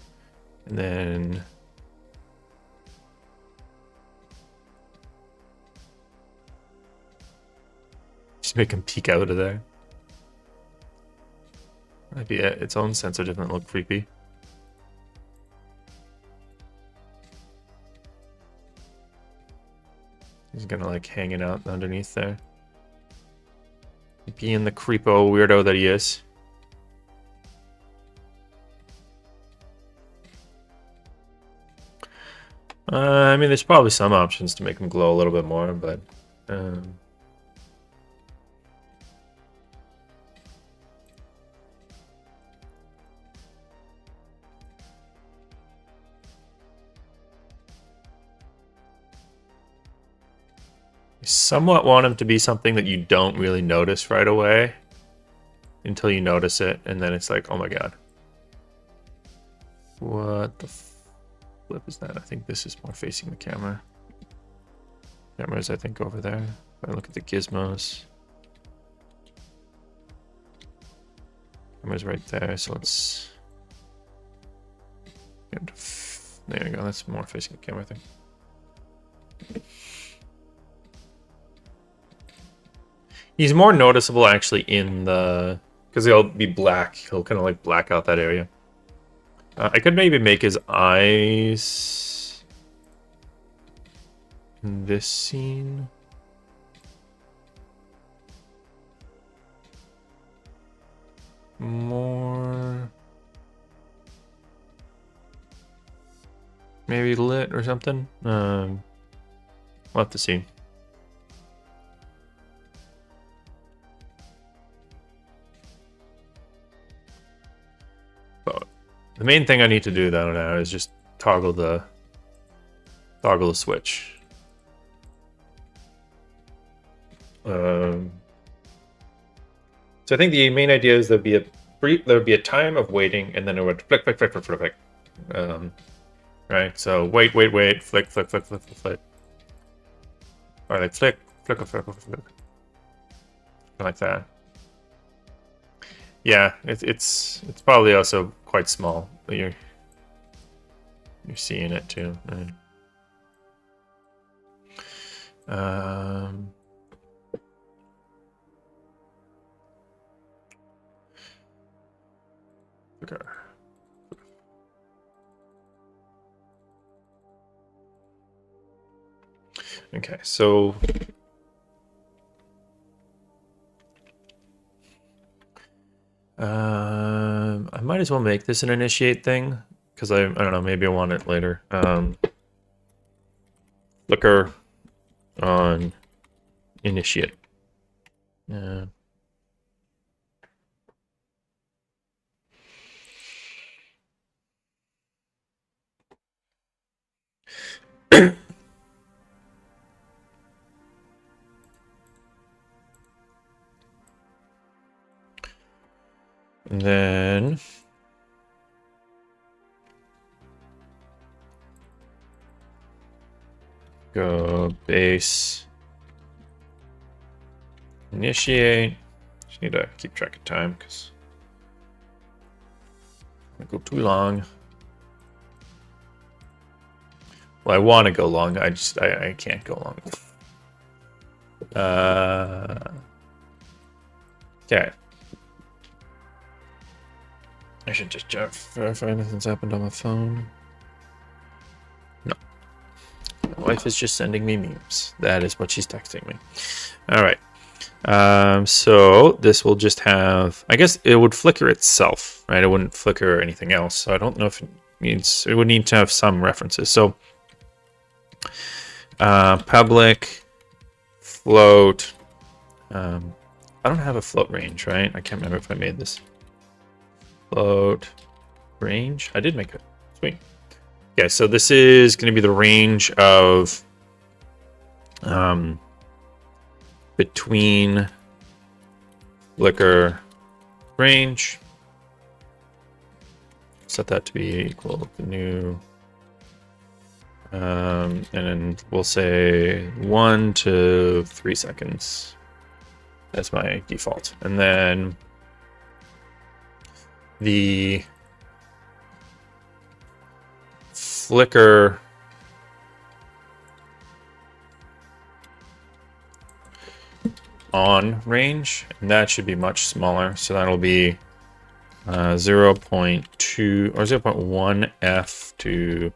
And then... just make them peek out of there. Might be its own sensor doesn't look creepy. He's gonna like hanging out underneath there. Being the creepo weirdo that he is. I mean, there's probably some options to make him glow a little bit more, but... somewhat want him to be something that you don't really notice right away until you notice it, and then it's like, oh my god. What the flip is that? I think this is more facing the camera. Camera's, I think, over there. If I look at the gizmos. Camera's right there, so let's... there you go, that's more facing the camera, I think. He's more noticeable actually in the... because he'll be black. He'll kind of like black out that area. I could maybe make his eyes... in this scene. More... maybe lit or something. We'll have to see. The main thing I need to do though now is just toggle the switch. So I think the main idea is there'd be a time of waiting, and then it would flick, flick, flick, flick, flick, flick. Right. So wait, flick, flick, flick, flick, flick, flick. Or like flick, flick, flick, flick, flick, like that. Yeah, it's probably also quite small, but you're seeing it too. Right? Okay. Okay, so I might as well make this an initiate thing, because I don't know, maybe I want it later. Flicker on initiate. Yeah. And then go base initiate. Just need to keep track of time because I go too long. Well, I want to go long. I can't go long. Okay. I should just check if anything's happened on my phone. No. My wife is just sending me memes. That is what she's texting me. All right. So this will just have... I guess it would flicker itself, right? It wouldn't flicker anything else. So I don't know if it would need to have some references. So public float. I don't have a float range, right? I can't remember if I made this. Float range. I did make it. Sweet. Okay, so this is going to be the range of between flicker range. Set that to be equal to the new. And then we'll say 1 to 3 seconds. That's my default. And then the flicker on range, and that should be much smaller. So that'll be 0.2 or 0.1 F to,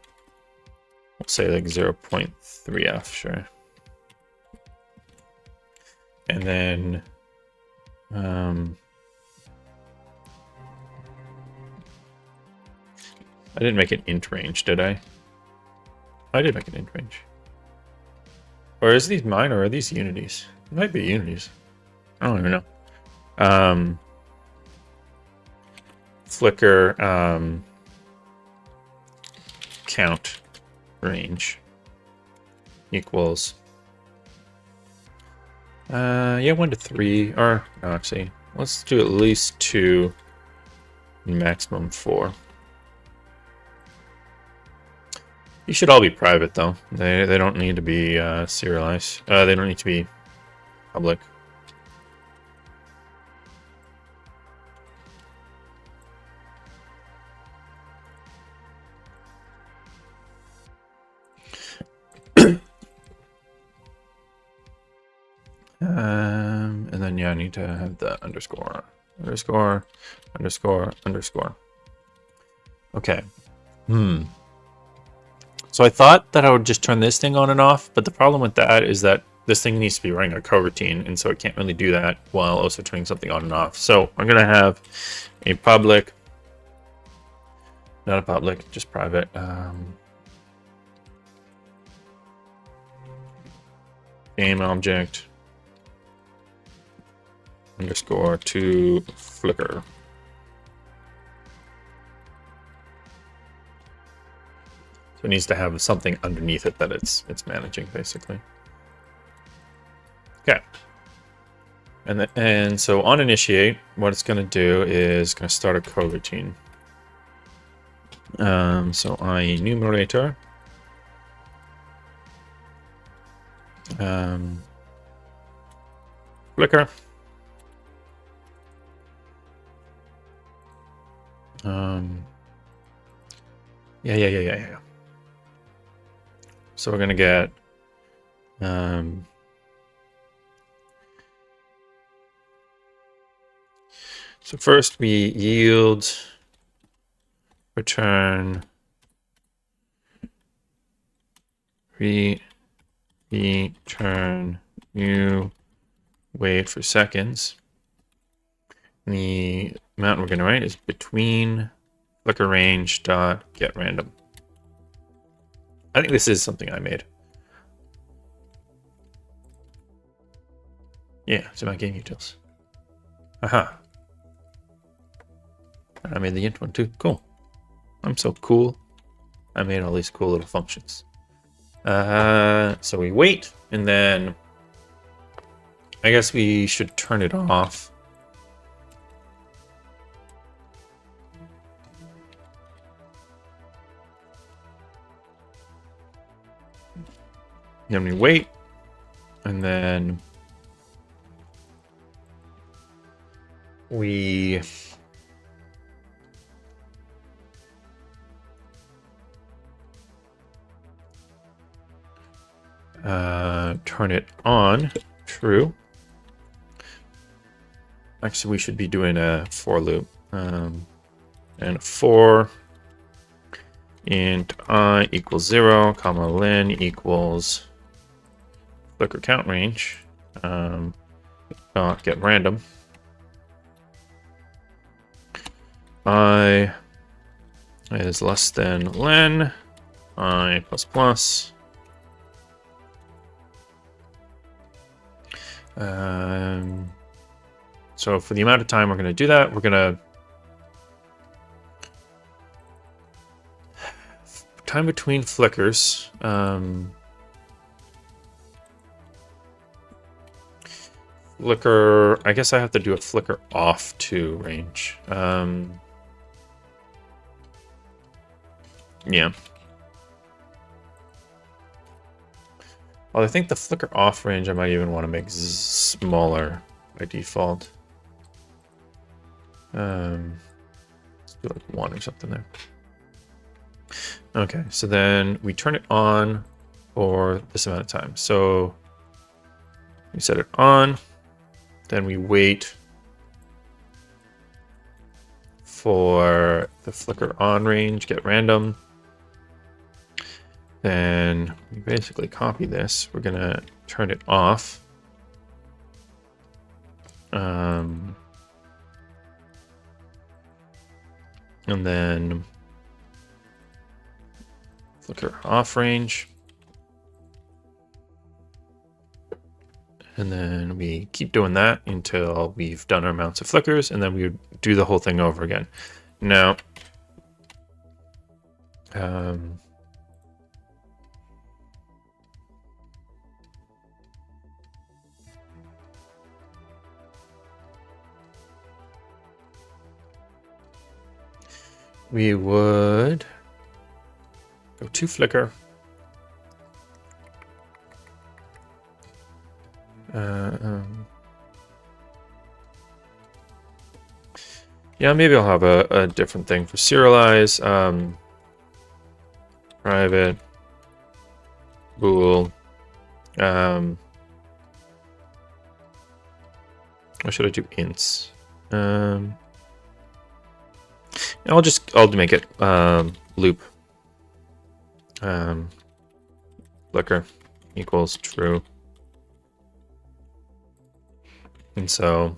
we'll say like 0.3 F, sure. And then I didn't make an int range, did I? I did make an int range. Or is these mine, or are these unities? It might be unities. I don't even know. Flicker count range equals yeah, 1 to 3, or no, actually, let's do at least 2, maximum 4. These should all be private though. They don't need to be serialized. They don't need to be public. And then yeah, I need to have the underscore. Okay. So I thought that I would just turn this thing on and off, but the problem with that is that this thing needs to be running a coroutine, and so it can't really do that while also turning something on and off. So I'm gonna have a public, not a public, just private. Game object underscore to flicker. So it needs to have something underneath it that it's managing, basically. Okay. And so on initiate, what it's going to do is going to start a coroutine. So I enumerator. Flicker. Yeah. So we're gonna get so first we yield return return new wait for seconds. And the amount we're gonna write is between flicker range dot get random. I think this is something I made. Yeah, it's in my game utils. Aha. I made the int one too. Cool. I'm so cool. I made all these cool little functions. So we wait, and then I guess we should turn it off. Then we wait, and then we turn it on, true. Actually, we should be doing a for loop. And for int I equals 0, comma len equals flicker count range, get random. is less than len I plus plus. So for the amount of time we're going to do that, we're going to time between flickers. Flicker, I guess I have to do a flicker off to range. Yeah. Well, I think the flicker off range I might even want to make smaller by default. Let's do like 1 or something there. Okay, so then we turn it on for this amount of time. So we set it on, then we wait for the flicker on range, get random. Then we basically copy this. We're gonna turn it off. And then flicker off range. And then we keep doing that until we've done our amounts of flickers, and then we would do the whole thing over again. Now, we would go to flicker. Yeah, maybe I'll have a different thing for serialize. Private bool. Or should I do ints? I'll make it loop. Flicker equals true. And so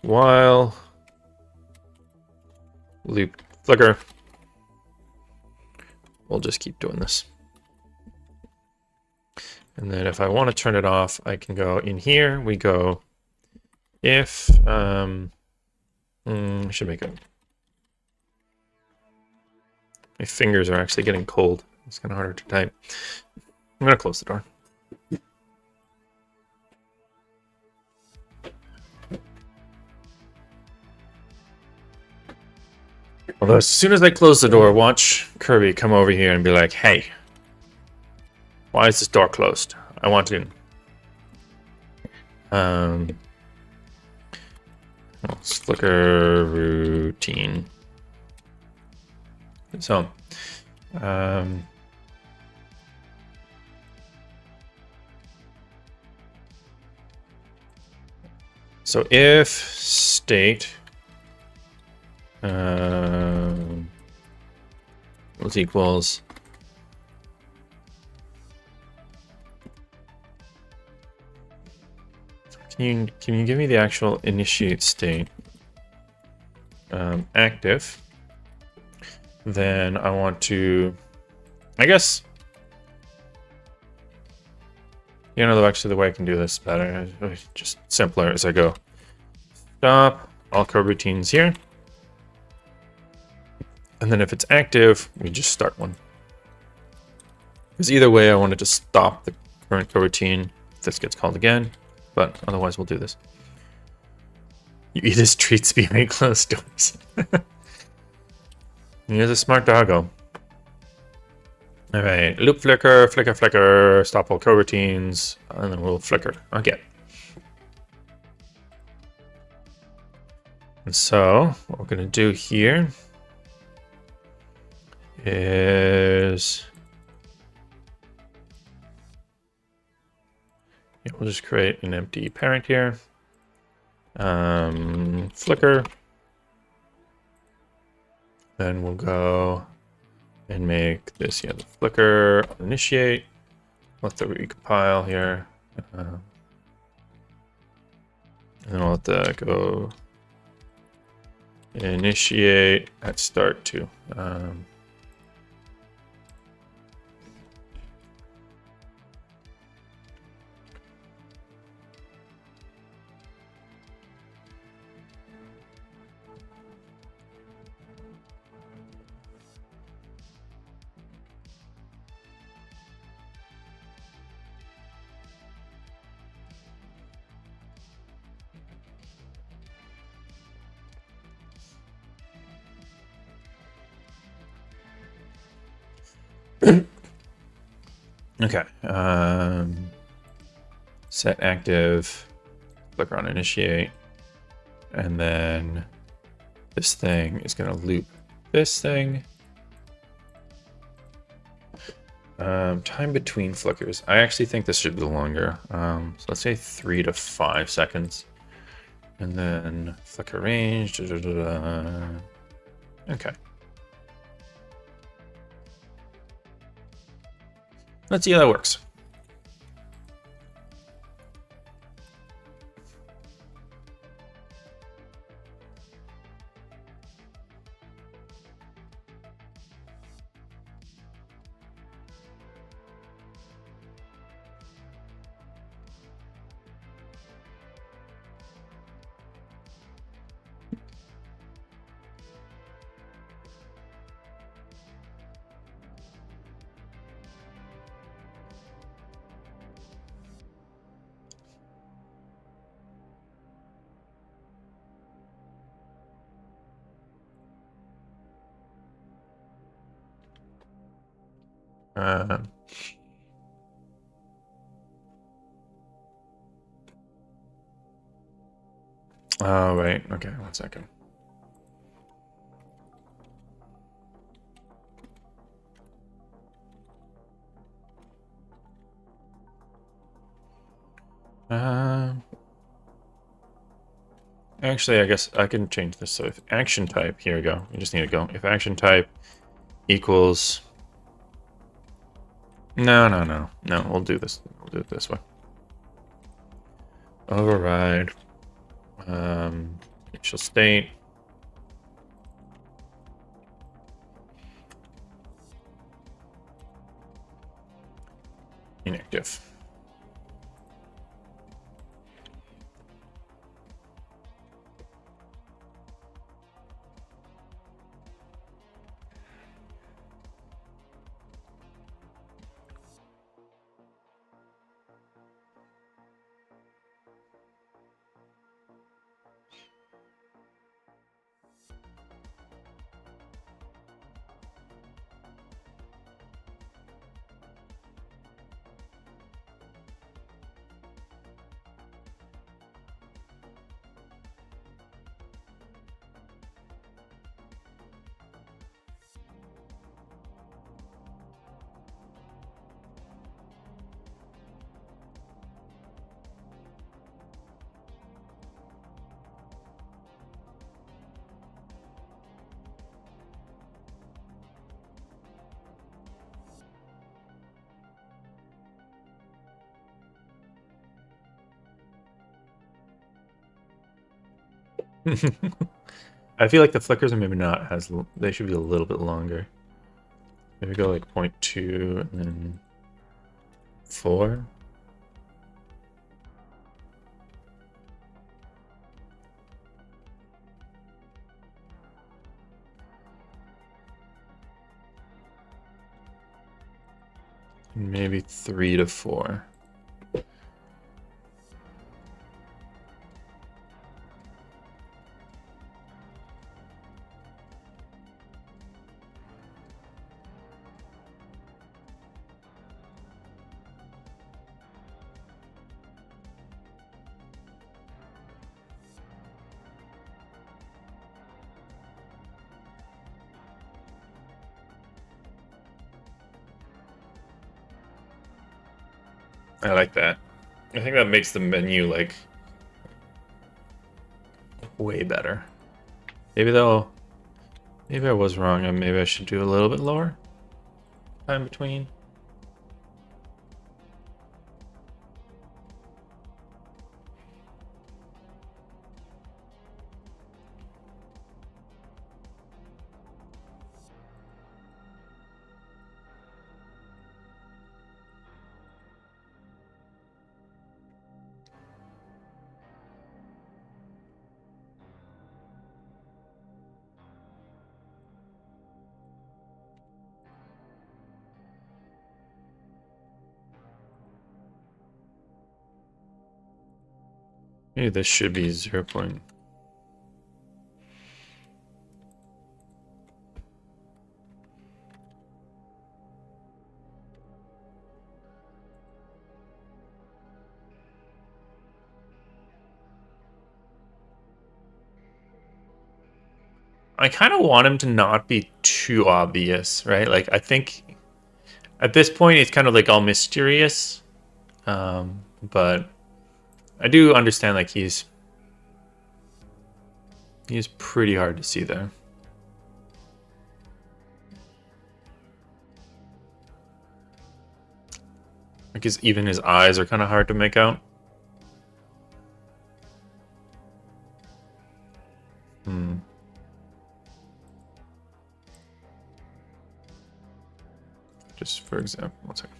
while loop flicker, we'll just keep doing this. And then if I want to turn it off, I can go in here. We go if I should make it. My fingers are actually getting cold. It's kind of harder to type. I'm gonna close the door. Although as soon as I close the door, watch Kirby come over here and be like, "Hey, why is this door closed? I want in." Let's flicker routine. So, so if state equals can you give me the actual initiate state active, then I want to, I guess, actually the way I can do this better, just simpler, as I go stop all code routines here. And then if it's active, we just start one. Because either way, I wanted to stop the current coroutine if this gets called again, but otherwise we'll do this. You eat his treats behind closed doors. He's a smart doggo. All right, loop flicker, flicker, flicker, stop all coroutines, and then we'll flicker. Okay. And so what we're gonna do here is we'll just create an empty parent here. Flicker. Then we'll go and make this the flicker initiate. Let the recompile here. And then I'll let that go Initiate at start too. Okay. Set active. Click on initiate. And then this thing is going to loop this thing. Time between flickers. I actually think this should be longer. So let's say 3 to 5 seconds. And then flicker range. Okay. Let's see how that works. Oh, wait. Okay, 1 second. Actually, I guess I can change this. So if action type, here we go. You just need to go. If action type equals... No, we'll do this. We'll do it this way. Override. Initial state. Inactive. I feel like the flickers are maybe not as... They should be a little bit longer. Maybe go like 0.2 and then 4. Maybe 3 to 4. I like that. I think that makes the menu like way better. Maybe maybe I was wrong and maybe I should do a little bit lower time between. Maybe this should be 0 point. I kind of want him to not be too obvious, right? Like, I think at this point it's kind of like all mysterious. But I do understand like he's pretty hard to see there. Like even his eyes are kind of hard to make out. Just for example, one second.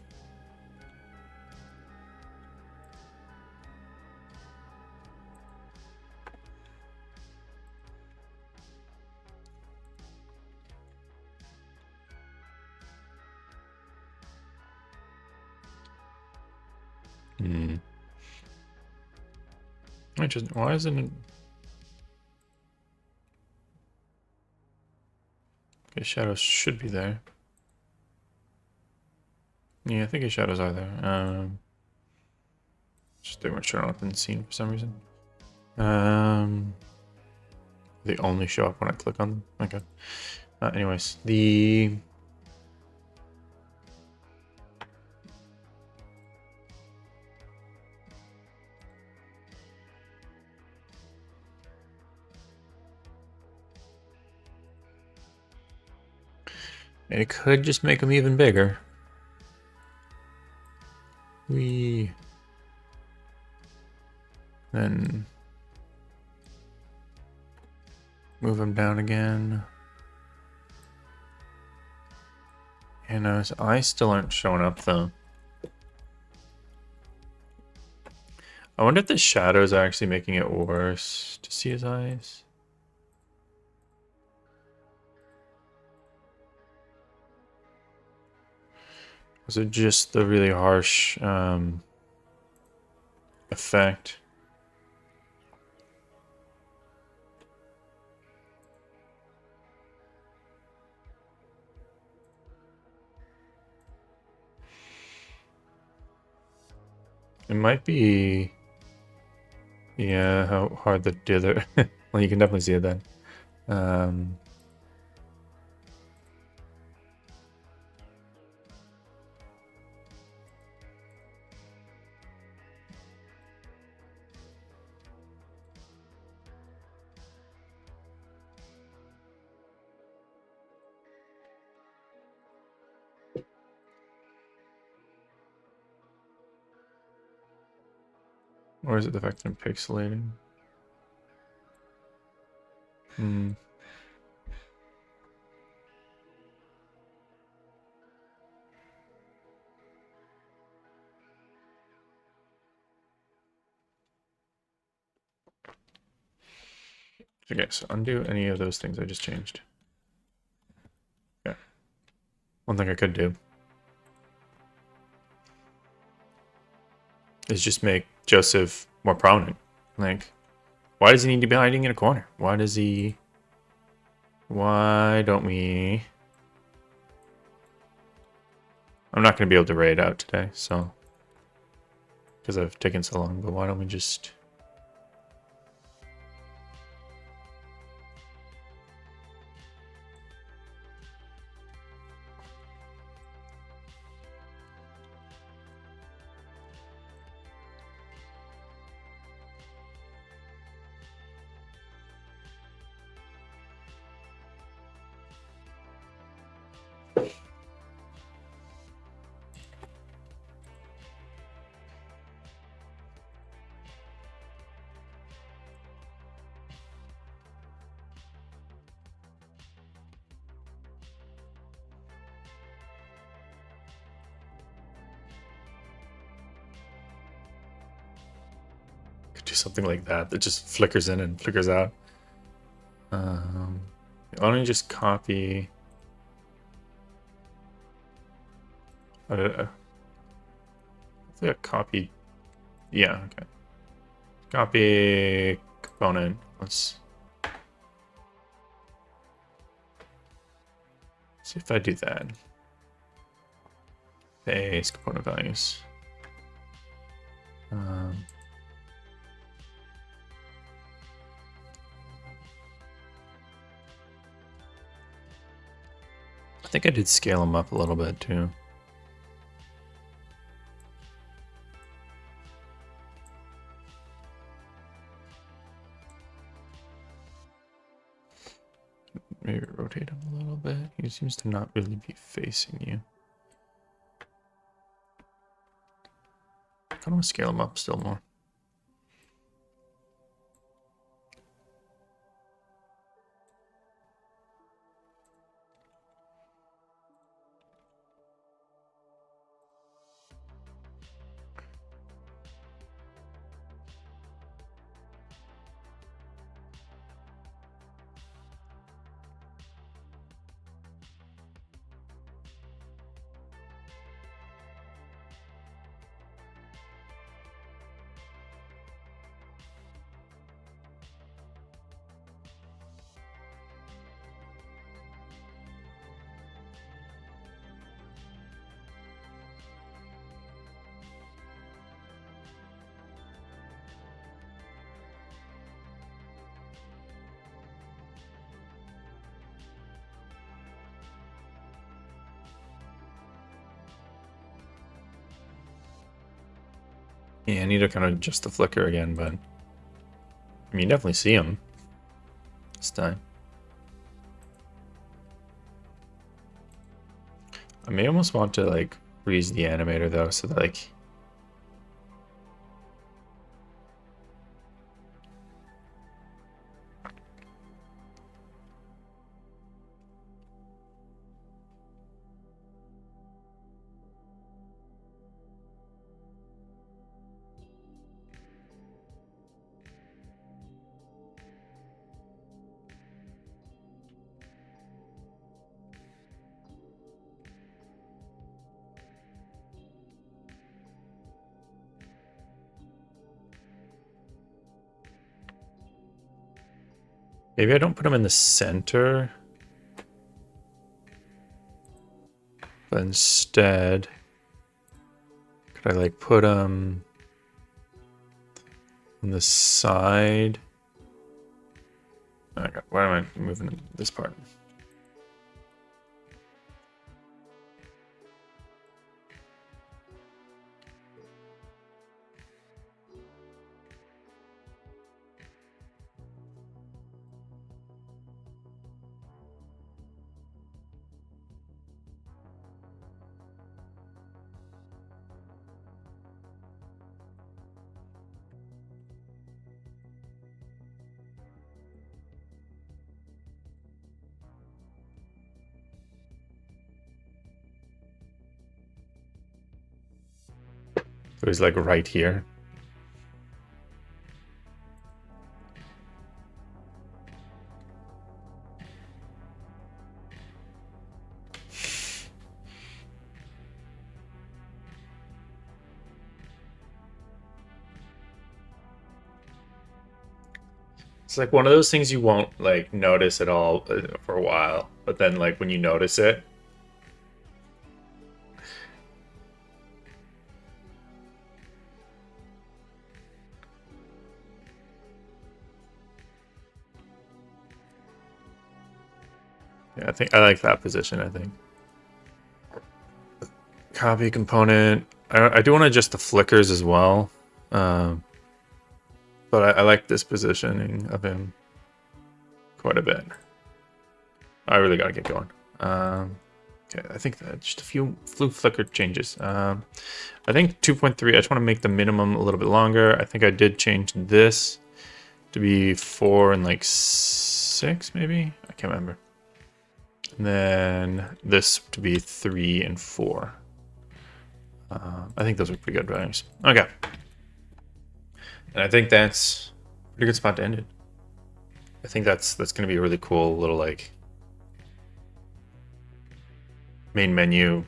Why isn't it? Okay, shadows should be there. Yeah, I think his shadows are there. Just they weren't showing up in the scene for some reason. They only show up when I click on them. Okay. Anyways, it could just make them even bigger. Then move them down again. And his eyes still aren't showing up though. I wonder if the shadows are actually making it worse to see his eyes. Was it just the really harsh effect? It might be, yeah, how hard the dither. Well, you can definitely see it then. Or is it the fact that I'm pixelating? Okay, so undo any of those things I just changed. Yeah. One thing I could do is just make Joseph more prominent. Like, why does he need to be hiding in a corner? Why don't we... I'm not going to be able to raid out today, so... Because I've taken so long, but why don't we just... do something like that that just flickers in and flickers out. Why don't you just copy... I think I copied... Yeah, okay. Copy component. Let's see if I do that. Paste component values. I think I did scale them up a little bit too. Maybe rotate him a little bit. He seems to not really be facing you. I kind of want to scale him up still more. Yeah, I need to kind of adjust the flicker again, but I mean, you definitely see him this time. I may almost want to like freeze the animator though, so that like maybe I don't put him in the center, but instead, could I like put him on the side? Okay, why am I moving this part? So he's like right here. It's like one of those things you won't like notice at all for a while, but then like when you notice it, yeah, I think I like that position. I think copy component. I do want to adjust the flickers as well, but I like this positioning of him quite a bit. I really gotta get going. Okay, I think that just a few flicker changes. I think 2.3. I just want to make the minimum a little bit longer. I think I did change this to be 4 and like 6, maybe. I can't remember. And then this to be 3 and 4. I think those are pretty good values. Okay. And I think that's a pretty good spot to end it. I think that's going to be a really cool little like main menu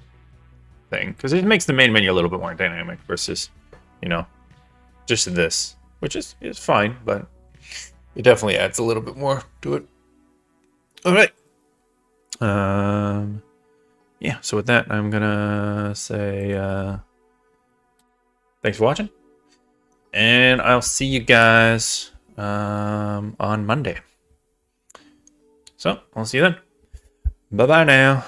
thing, because it makes the main menu a little bit more dynamic versus, you know, just this. which is fine, but it definitely adds a little bit more to it. All right. Yeah, so with that, I'm gonna say thanks for watching, and I'll see you guys on Monday. So I'll see you then. Bye bye now.